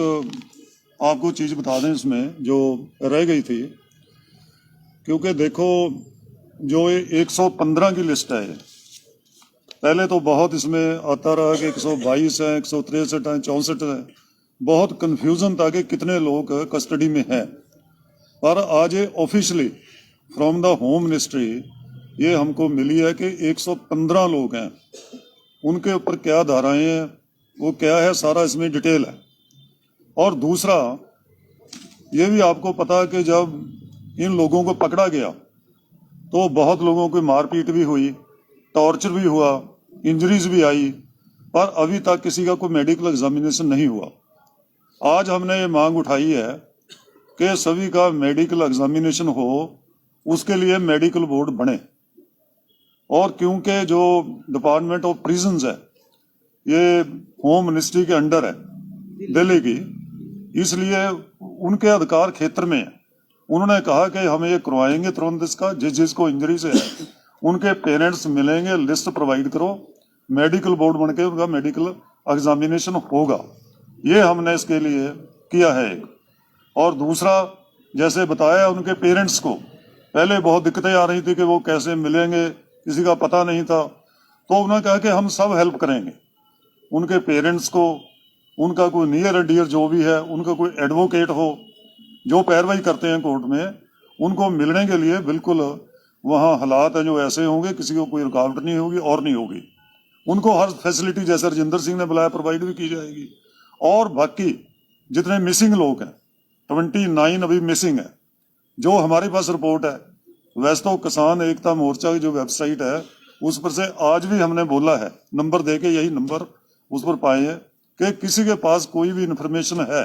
आपको चीज बता दें इसमें जो रह गई थी, क्योंकि देखो जो ये 115 की लिस्ट है, पहले तो बहुत इसमें आता रहा कि 122 है, 163 है, 64 है, बहुत कंफ्यूजन था कि कितने लोग कस्टडी में हैं। पर आज ये officially from the home ministry ये हमको मिली है कि 115 लोग हैं। उनके ऊपर क्या धाराएं हैं, वो क्या है, सारा इसमें डिटेल है। और दूसरा ये भी आपको पता है कि जब इन लोगों को पकड़ा गया तो बहुत लोगों की मारपीट भी हुई, टॉर्चर भी हुआ, इंजरीज भी आई, पर अभी तक किसी का कोई मेडिकल एग्जामिनेशन नहीं हुआ। आज हमने ये मांग उठाई है कि सभी का मेडिकल एग्जामिनेशन हो, उसके लिए मेडिकल बोर्ड बने। और क्योंकि जो डिपार्टमेंट ऑफ प्रिजन्स है ये होम मिनिस्ट्री के अंडर है दिल्ली की, इसलिए उनके अधिकार क्षेत्र में है। उन्होंने कहा कि हम ये करवाएंगे तुरंत इसका, जिसको इंजरी से है उनके पेरेंट्स मिलेंगे, लिस्ट प्रोवाइड करो, मेडिकल बोर्ड बन के उनका मेडिकल एग्जामिनेशन होगा। ये हमने इसके लिए किया है एक। और दूसरा, जैसे बताया उनके पेरेंट्स को पहले बहुत दिक्कतें आ रही थी कि वो कैसे मिलेंगे, किसी का पता नहीं था, तो उन्होंने कहा कि हम सब हेल्प करेंगे उनके पेरेंट्स को। उनका कोई नियर एंड डियर जो भी है, उनका कोई एडवोकेट हो जो पैरवाई करते हैं कोर्ट में, उनको मिलने के लिए बिल्कुल वहाँ हालात हैं जो ऐसे होंगे, किसी को कोई रुकावट नहीं होगी और नहीं होगी। उनको हर फैसिलिटी जैसे राजेंद्र सिंह ने बुलाया प्रोवाइड भी की जाएगी। और बाकी जितने मिसिंग लोग हैं, 29 अभी मिसिंग है, जो हमारे पास रिपोर्ट है। वैसे तो किसान एकता मोर्चा की जो वेबसाइट है उस पर से आज भी हमने बोला है, नंबर दे के, यही नंबर उस पर पाए हैं कि किसी के पास कोई भी इंफॉर्मेशन है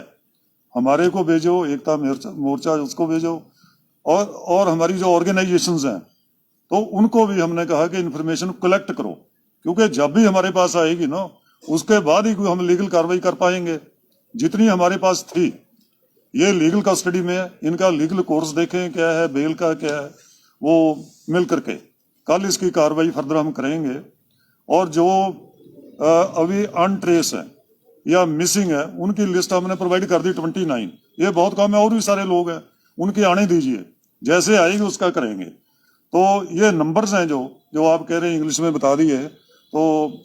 हमारे को भेजो, एकता मोर्चा उसको भेजो। और हमारी जो ऑर्गेनाइजेशंस हैं तो उनको भी हमने कहा कि इंफॉर्मेशन कलेक्ट करो, क्योंकि जब भी हमारे पास आएगी ना उसके बाद ही कोई हम लीगल कार्रवाई कर पाएंगे। जितनी हमारे पास थी ये लीगल कस्टडी में है। इनका लीगल कोर्स देखें क्या है, बेल का क्या है, वो मिल करके कल इसकी कार्रवाई फर्दर हम करेंगे। और जो अभी अनट्रेस है या मिसिंग है उनकी लिस्ट हमने प्रोवाइड कर दी 29। ये बहुत कम है, और भी सारे लोग हैं, उनके आने दीजिए, जैसे आएगी उसका करेंगे। तो ये नंबर्स हैं जो आप कह रहे हैं इंग्लिश में बता दिए, तो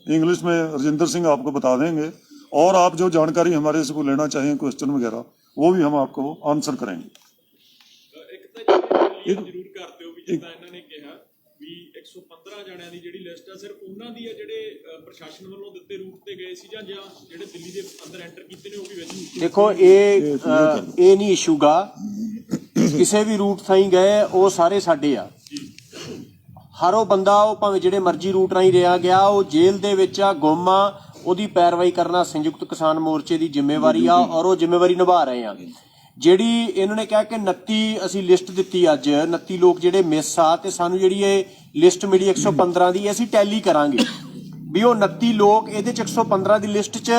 इंग्लिश में राजेंद्र सिंह आपको बता देंगे। और आप जो जानकारी हमारे से को लेना चाहें, क्वेश्चन वगैरह, वो भी हम आपको आंसर करेंगे। ਜ਼ਰੂਰ ਕਰਦੇ ਹੋ ਵੀ ਜਿੱਦਾਂ ਇਹਨਾਂ ਨੇ ਕਿਹਾ ਵੀ 115 ਜਣਿਆਂ ਦੀ ਜਿਹੜੀ ਲਿਸਟ ਆ ਸਿਰਫ ਉਹਨਾਂ ਦੀ ਆ ਜਿਹੜੇ ਪ੍ਰਸ਼ਾਸਨ ਵੱਲੋਂ ਦਿੱਤੇ ਰੂਟ ਤੇ ਗਏ ਸੀ ਜਾਂ ਜਿਹੜੇ ਦਿੱਲੀ ਦੇ ਅੰਦਰ ਐਂਟਰ ਕੀਤੇ ਨੇ ਉਹ ਵੀ ਵਿੱਚ? ਦੇਖੋ ਇਹ ਨਹੀਂ ਇਸ਼ੂਗਾ, ਕਿਸੇ ਵੀ ਰੂਟ ਥਾਈ ਗਏ ਉਹ ਸਾਰੇ ਸਾਡੇ ਆ। ਹਰ ਉਹ ਬੰਦਾ, ਉਹ ਭਾਵੇਂ ਜਿਹੜੇ ਮਰਜ਼ੀ ਰੂਟ ਰਾਹੀਂ ਰਿਹਾ ਗਿਆ, ਉਹ ਜੇਲ੍ਹ ਦੇ ਵਿੱਚ ਆ, ਗੁੰਮ ਆ, ਉਹਦੀ ਪੈਰਵਾਈ ਕਰਨਾ ਸੰਯੁਕਤ ਕਿਸਾਨ ਮੋਰਚੇ ਦੀ ਜ਼ਿੰਮੇਵਾਰੀ ਆ, ਔਰ ਉਹ ਜ਼ਿੰਮੇਵਾਰੀ ਨਿਭਾ ਰਹੇ ਆ। ਜਿਹੜੀ ਇਹਨਾਂ ਨੇ ਕਿਹਾ ਕਿ 29 ਅਸੀਂ ਲਿਸਟ ਦਿੱਤੀ, ਅੱਜ 29 ਲੋਕ ਜਿਹੜੇ ਮਿਸ ਆ, ਤੇ ਸਾਨੂੰ ਜਿਹੜੀ ਇਹ ਲਿਸਟ ਮਿਲੀ 115 ਦੀ, ਅਸੀਂ ਟੈਲੀ ਕਰਾਂਗੇ ਵੀ ਉਹ 29 ਲੋਕ ਇਹਦੇ ਚ 115 ਦੀ ਲਿਸਟ 'ਚ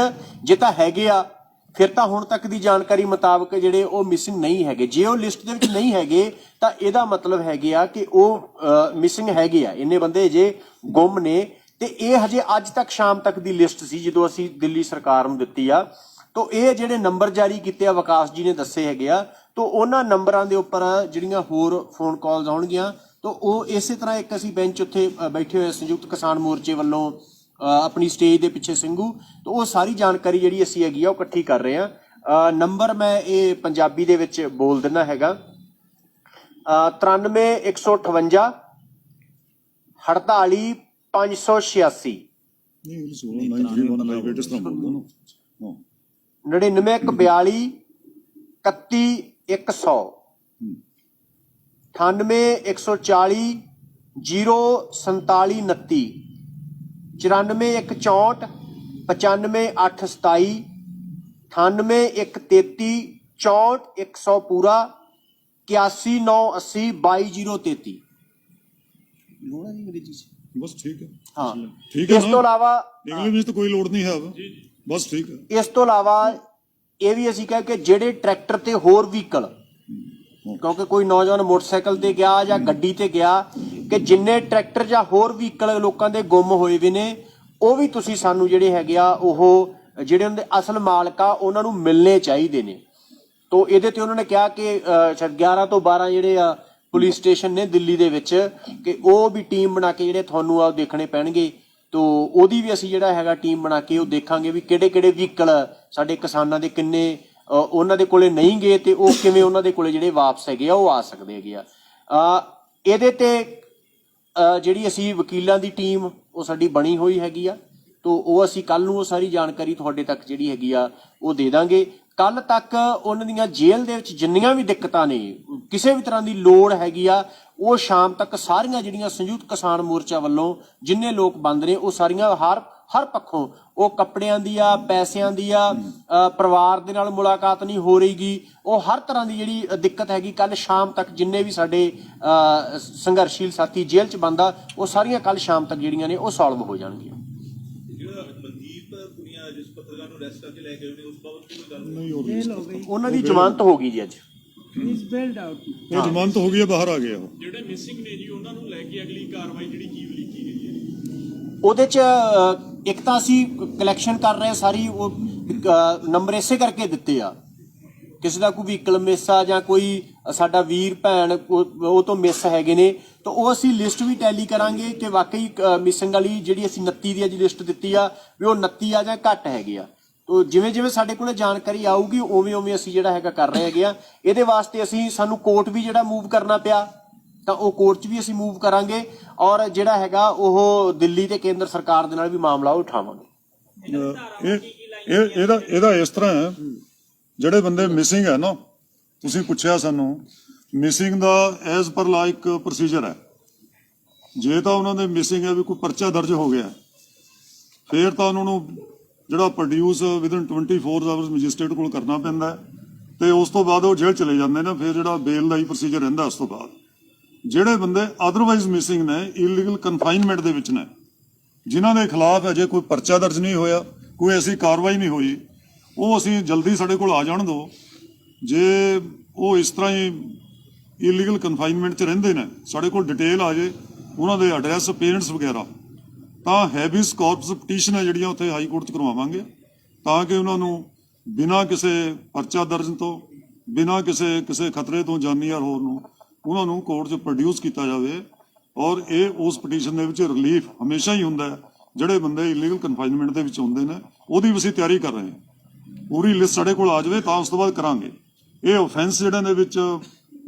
ਜੇ ਤਾਂ ਹੈਗੇ ਆ, ਫਿਰ ਤਾਂ ਹੁਣ ਤੱਕ ਦੀ ਜਾਣਕਾਰੀ ਮੁਤਾਬਕ ਜਿਹੜੇ ਉਹ ਮਿਸਿੰਗ ਨਹੀਂ ਹੈਗੇ। ਜੇ ਉਹ ਲਿਸਟ ਦੇ ਵਿੱਚ ਨਹੀਂ ਹੈਗੇ ਤਾਂ ਇਹਦਾ ਮਤਲਬ ਹੈਗੇ ਆ ਕਿ ਉਹ ਮਿਸਿੰਗ ਹੈਗੇ ਆ, ਇੰਨੇ ਬੰਦੇ ਜੇ ਗੁੰਮ ਨੇ। ਤੇ ਇਹ ਹਜੇ ਅੱਜ ਤੱਕ ਸ਼ਾਮ ਤੱਕ ਦੀ ਲਿਸਟ ਸੀ ਜਦੋਂ ਅਸੀਂ ਦਿੱਲੀ ਸਰਕਾਰ ਨੂੰ ਦਿੱਤੀ ਆ। तो ਇਹ ਜਿਹੜੇ ਨੰਬਰ ਜਾਰੀ ਕੀਤੇ ਆ, ਵਿਕਾਸ ਜੀ ਨੇ ਦੱਸੇ ਹੈਗੇ ਆ, तो ਉਹਨਾਂ ਨੰਬਰਾਂ ਦੇ ਉੱਪਰ ਜਿਹੜੀਆਂ ਹੋਰ ਫੋਨ ਕਾਲਸ ਆਉਣਗੀਆਂ, तो ਉਹ ਇਸੇ ਤਰ੍ਹਾਂ ਇੱਕ ਅਸੀਂ ਬੈਂਚ ਉੱਥੇ ਬੈਠੇ ਹੋਏ ਸੰਯੁਕਤ ਕਿਸਾਨ ਮੋਰਚੇ ਵੱਲੋਂ ਆਪਣੀ ਸਟੇਜ ਦੇ ਪਿੱਛੇ ਸਿੰਘੂ, तो ਉਹ ਸਾਰੀ ਜਾਣਕਾਰੀ ਜਿਹੜੀ ਅਸੀਂ ਹੈਗੀ ਆ ਉਹ ਇਕੱਠੀ ਕਰ ਰਹੇ ਆ। ਨੰਬਰ ਮੈਂ ਇਹ ਪੰਜਾਬੀ ਦੇ ਵਿੱਚ ਬੋਲ ਦਿੰਦਾ ਹੈਗਾ, 93 158 48 586 99 142 31 100 98 140 047 29 94 164 95 827 98 133 64 100 पूरा 81 980 22033। ਲੋੜਾ ਨਹੀਂ ਅੰਗਰੇਜ਼ੀ ਚ, बस ठीक है। ਹਾਂ ठीक है ਇਸ ਤੋਂ ਇਲਾਵਾ इंग्लिश में तो कोई लोड नहीं है अब, बस ठीक है। ਇਸ ਤੋਂ ਇਲਾਵਾ ਇਹ ਵੀ ਅਸੀਂ ਕਹਿ ਕਿ ਜਿਹੜੇ ਟਰੈਕਟਰ ਤੇ ਹੋਰ ਵਹੀਕਲ, ਕਿਉਂਕਿ ਕੋਈ ਨੌਜਵਾਨ ਮੋਟਰਸਾਈਕਲ ਤੇ ਗਿਆ ਜਾਂ ਗੱਡੀ ਤੇ ਗਿਆ, ਕਿ ਜਿੰਨੇ ਟਰੈਕਟਰ ਜਾਂ ਹੋਰ ਵਹੀਕਲ ਲੋਕਾਂ ਦੇ ਗੁੰਮ ਹੋਏ ਵੀ ਨੇ, ਉਹ ਵੀ ਤੁਸੀਂ ਸਾਨੂੰ ਜਿਹੜੇ ਹੈਗੇ ਆ ਉਹ ਜਿਹੜੇ ਉਹਨਾਂ ਦੇ ਅਸਲ ਮਾਲਕ ਆ ਉਹਨਾਂ ਨੂੰ ਮਿਲਣੇ ਚਾਹੀਦੇ ਨੇ। ਤੋ ਇਹਦੇ ਤੇ ਉਹਨਾਂ ਨੇ ਕਿਹਾ ਕਿ 11 ਤੋਂ 12 ਜਿਹੜੇ ਆ ਪੁਲਿਸ ਸਟੇਸ਼ਨ ਨੇ ਦਿੱਲੀ ਦੇ ਵਿੱਚ, ਕਿ ਉਹ ਵੀ ਟੀਮ ਬਣਾ ਕੇ ਜਿਹੜੇ ਤੁਹਾਨੂੰ ਆ ਦੇਖਣੇ ਪੈਣਗੇ। ਤੋ ਉਹਦੀ ਵੀ ਅਸੀਂ ਜਿਹੜਾ ਹੈਗਾ ਟੀਮ ਬਣਾ ਕੇ ਉਹ ਦੇਖਾਂਗੇ ਵੀ ਕਿਹੜੇ ਕਿਹੜੇ ਵਹੀਕਲ ਸਾਡੇ ਕਿਸਾਨਾਂ ਦੇ ਕਿੰਨੇ ਉਹਨਾਂ ਦੇ ਕੋਲੇ ਨਹੀਂ ਗਏ, ਤੇ ਉਹ ਕਿਵੇਂ ਉਹਨਾਂ ਦੇ ਕੋਲੇ ਜਿਹੜੇ ਵਾਪਸ ਹੈਗੇ ਆ ਉਹ ਆ ਸਕਦੇ ਹੈਗੇ ਆ। ਇਹਦੇ ਤੇ ਜਿਹੜੀ ਅਸੀਂ ਵਕੀਲਾਂ ਦੀ ਟੀਮ ਉਹ ਸਾਡੀ ਬਣੀ ਹੋਈ ਹੈਗੀ ਆ, ਤੋ ਉਹ ਅਸੀਂ ਕੱਲ ਨੂੰ ਉਹ ਸਾਰੀ ਜਾਣਕਾਰੀ ਤੁਹਾਡੇ ਤੱਕ ਜਿਹੜੀ ਹੈਗੀ ਆ ਉਹ ਦੇ ਦਾਂਗੇ। ਕੱਲ ਤੱਕ ਉਹਨਾਂ ਦੀਆਂ ਜੇਲ੍ਹ ਦੇ ਵਿੱਚ ਜਿੰਨੀਆਂ ਵੀ ਦਿੱਕਤਾਂ ਨੇ, ਕਿਸੇ ਵੀ ਤਰ੍ਹਾਂ ਦੀ ਲੋੜ ਹੈਗੀ ਆ, ਉਹ ਸ਼ਾਮ ਤੱਕ ਸਾਰੀਆਂ ਜਿਹੜੀਆਂ ਸੰਯੁਕਤ ਕਿਸਾਨ ਮੋਰਚਾ ਵੱਲੋਂ ਜਿੰਨੇ ਲੋਕ ਬੰਦ ਨੇ, ਉਹ ਸਾਰੀਆਂ ਹਰ ਪੱਖੋਂ, ਉਹ ਕੱਪੜਿਆਂ ਦੀ ਆ, ਪੈਸਿਆਂ ਦੀ ਆ, ਪਰਿਵਾਰ ਦੇ ਨਾਲ ਮੁਲਾਕਾਤ ਨਹੀਂ ਹੋ ਰਹੀਗੀ, ਉਹ ਹਰ ਤਰ੍ਹਾਂ ਦੀ ਜਿਹੜੀ ਦਿੱਕਤ ਹੈਗੀ, ਕੱਲ ਸ਼ਾਮ ਤੱਕ ਜਿੰਨੇ ਵੀ ਸਾਡੇ ਸੰਘਰਸ਼ੀਲ ਸਾਥੀ ਜੇਲ੍ਹ 'ਚ ਬੰਦ ਆ, ਉਹ ਸਾਰੀਆਂ ਕੱਲ ਸ਼ਾਮ ਤੱਕ ਜਿਹੜੀਆਂ ਨੇ ਉਹ ਸੋਲਵ ਹੋ ਜਾਣਗੀਆਂ। ਉਹਨਾਂ ਦੀ ਜ਼ਮਾਨਤ ਹੋ ਗਈ ਜੀ ਅੱਜ। वो जमानत हो गई है, बाहर आ गया वो। ਜਿਹੜੇ ਮਿਸਿੰਗ ਨੇ ਜੀ ਉਹਨਾਂ ਨੂੰ ਲੈ ਕੇ ਅਗਲੀ ਕਾਰਵਾਈ ਜਿਹੜੀ ਕੀ ਉਲੀਕੀ ਗਈ ਹੈ? ਉਹਦੇ 'ਚ ਇੱਕ ਤਾਂ ਅਸੀਂ ਕਲੈਕਸ਼ਨ ਕਰ ਰਹੇ ਸਾਰੀ, ਉਹ ਨੰਬਰ ਇਸੇ ਕਰਕੇ ਦਿੱਤੇ ਆ, ਕਿਸੇ ਦਾ ਕੋਈ ਵਹੀਕਲ ਮਿਸ ਆ ਜਾਂ ਕੋਈ ਸਾਡਾ ਵੀਰ ਭੈਣ ਉਹ ਤੋਂ ਮਿਸ ਹੈਗੇ ਨੇ, ਤਾਂ ਉਹ ਅਸੀਂ ਲਿਸਟ ਵੀ ਟੈਲੀ ਕਰਾਂਗੇ ਕਿ ਵਾਕਈ ਮਿਸਿੰਗ ਵਾਲੀ ਜਿਹੜੀ ਅਸੀਂ 29 ਦੀ ਅੱਜ ਲਿਸਟ ਦਿੱਤੀ ਆ ਵੀ ਉਹ 29 ਆ ਜਾਂ ਘੱਟ ਹੈਗੇ ਆ। ਤੋ ਜਿਵੇਂ ਜਿਵੇਂ ਸਾਡੇ ਕੋਲ ਜਾਣਕਾਰੀ ਆਊਗੀ ਉਵੇਂ ਉਵੇਂ ਅਸੀਂ ਜਿਹੜਾ ਹੈਗਾ ਕਰ ਰਹੇ ਹੈਗੇ ਆ। ਇਹਦੇ ਵਾਸਤੇ ਸਾਨੂੰ ਕੋਰਟ ਵੀ ਜਿਹੜਾ ਮੂਵ ਕਰਨਾ ਪਿਆ ਤਾਂ ਉਹ ਕੋਰਟ 'ਚ ਵੀ ਅਸੀਂ ਮੂਵ ਕਰਾਂਗੇ, ਔਰ ਜਿਹੜਾ ਹੈਗਾ ਉਹ ਦਿੱਲੀ ਤੇ ਕੇਂਦਰ ਸਰਕਾਰ ਦੇ ਨਾਲ ਵੀ ਮਾਮਲਾ ਉਠਾਵਾਂਗੇ। ਇਹਦਾ ਇਸ ਤਰ੍ਹਾਂ ਹੈ, ਜਿਹੜੇ ਬੰਦੇ ਮਿਸਿੰਗ ਹੈ ਨਾ, ਤੁਸੀਂ ਪੁੱਛਿਆ ਸਾਨੂੰ, ਮਿਸਿੰਗ ਦਾ ਐਜ਼ ਪਰ ਲਾ ਇੱਕ ਪ੍ਰੋਸੀਜਰ ਹੈ। ਜੇ ਤਾਂ ਉਹਨਾਂ ਦੇ ਮਿਸਿੰਗ ਹੈ ਵੀ ਕੋਈ ਪਰਚਾ ਦਰਜ ਹੋ ਗਿਆ, ਫਿਰ ਤਾਂ ਉਹਨਾਂ ਨੂੰ ਜਿਹੜਾ ਪ੍ਰੋਡਿਊਸ ਵਿਦਨ 24 ਆਵਰਸ ਮੈਜਿਸਟ੍ਰੇਟ ਕੋਲ ਕਰਨਾ ਪੈਂਦਾ, ਤੇ ਉਸ ਤੋਂ ਬਾਅਦ ਉਹ ਜੇਲ੍ਹ ਚਲੇ ਜਾਂਦੇ ਨੇ। ਫਿਰ ਜਿਹੜਾ ਬੇਲ ਦਾ ਹੀ ਪ੍ਰੋਸੀਜਰ ਰਹਿੰਦਾ ਉਸ ਤੋਂ ਬਾਅਦ। ਜਿਹੜੇ ਬੰਦੇ ਅਦਰਵਾਈਜ਼ ਮਿਸਿੰਗ ਨੇ, ਇਲੀਗਲ ਕਨਫਾਈਨਮੈਂਟ ਦੇ ਵਿੱਚ ਨੇ, ਜਿਨ੍ਹਾਂ ਦੇ ਖਿਲਾਫ ਅਜੇ ਕੋਈ ਪਰਚਾ ਦਰਜ ਨਹੀਂ ਹੋਇਆ, ਕੋਈ ਐਸੀ ਕਾਰਵਾਈ ਨਹੀਂ ਹੋਈ, ਉਹ ਅਸੀਂ ਜਲਦੀ ਸਾਡੇ ਕੋਲ ਆ ਜਾਣ ਦਿਓ। ਜੇ ਉਹ ਇਸ ਤਰ੍ਹਾਂ ਹੀ ਇਲੀਗਲ ਕਨਫਾਈਨਮੈਂਟ 'ਚ ਰਹਿੰਦੇ ਨੇ, ਸਾਡੇ ਕੋਲ ਡਿਟੇਲ ਆ ਜੇ ਉਹਨਾਂ ਦੇ ਐਡਰੈਸ, ਪੇਰੈਂਟਸ ਵਗੈਰਾ, ਤਾਂ ਹੈਬਿਸ ਕਾਰਪਸ ਪਟੀਸ਼ਨ ਹੈ ਜਿਹੜੀਆਂ ਉੱਥੇ ਹਾਈ ਕੋਰਟ 'ਚ ਕਰਵਾਵਾਂਗੇ, ਤਾਂ ਕਿ ਉਹਨਾਂ ਨੂੰ ਬਿਨਾਂ ਕਿਸੇ ਪਰਚਾ ਦਰਜ ਤੋਂ, ਬਿਨਾਂ ਕਿਸੇ ਖਤਰੇ ਤੋਂ ਜਾਨੀ ਜਾਂ ਹੋਰ ਨੂੰ, ਉਹਨਾਂ ਨੂੰ ਕੋਰਟ 'ਚ ਪ੍ਰੋਡਿਊਸ ਕੀਤਾ ਜਾਵੇ। ਔਰ ਇਹ ਉਸ ਪਟੀਸ਼ਨ ਦੇ ਵਿੱਚ ਰਿਲੀਫ ਹਮੇਸ਼ਾ ਹੀ ਹੁੰਦਾ ਹੈ। ਜਿਹੜੇ ਬੰਦੇ ਇਲੀਗਲ ਕਨਫਾਈਨਮੈਂਟ ਦੇ ਵਿੱਚ ਹੁੰਦੇ ਨੇ, ਉਹਦੀ ਵੀ ਅਸੀਂ ਤਿਆਰੀ ਕਰ ਰਹੇ ਹਾਂ। ਪੂਰੀ ਲਿਸਟ ਸਾਡੇ ਕੋਲ ਆ ਜਾਵੇ ਤਾਂ ਉਸ ਤੋਂ ਬਾਅਦ ਕਰਾਂਗੇ। ਇਹ ਆਫੈਂਸ ਜਿਹੜੇ ਦੇ ਵਿੱਚ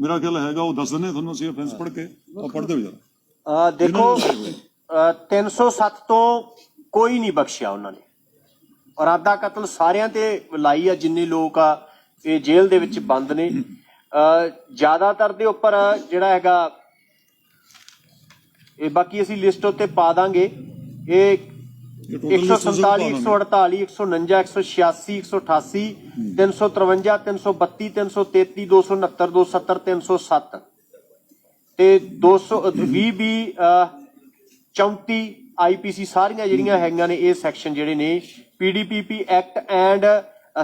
ਮੇਰਾ ਖਿਆਲ ਹੈਗਾ, ਉਹ ਦੱਸ ਦਿੰਦੇ ਤੁਹਾਨੂੰ ਅਸੀਂ ਆਫੈਂਸ ਪੜ੍ਹ ਕੇ, ਪੜ੍ਹ ਦਿਓ ਜਰਾ। ਦੇਖੋ 307 ਤੋਂ ਕੋਈ ਨਹੀਂ ਬਖਸ਼ਿਆ ਉਹਨਾਂ ਨੇ। ਇਰਾਦਾ ਕਤਲ ਸਾਰਿਆਂ ਤੇ ਲਾਈ ਆ, ਜਿੰਨੇ ਲੋਕ ਆ ਇਹ ਜੇਲ੍ਹ ਦੇ ਵਿੱਚ ਬੰਦ ਨੇ। ਜ਼ਿਆਦਾਤਰ ਦੇ ਉੱਪਰ ਜਿਹੜਾ ਹੈਗਾ ਇਹ ਬਾਕੀ ਅਸੀਂ ਲਿਸਟ ਉੱਤੇ ਪਾ ਦਾਂਗੇ। ਇਹ 147, 148, 149, 186, 188, 353, 332, 333, 269, 270, 307 ਤੇ 220 34 IPC ਸਾਰੀਆਂ ਜਿਹੜੀਆਂ ਹੈਗੀਆਂ ਨੇ ਇਹ ਸੈਕਸ਼ਨ ਜਿਹੜੇ ਨੇ PDPP ਐਕਟ ਐਂਡ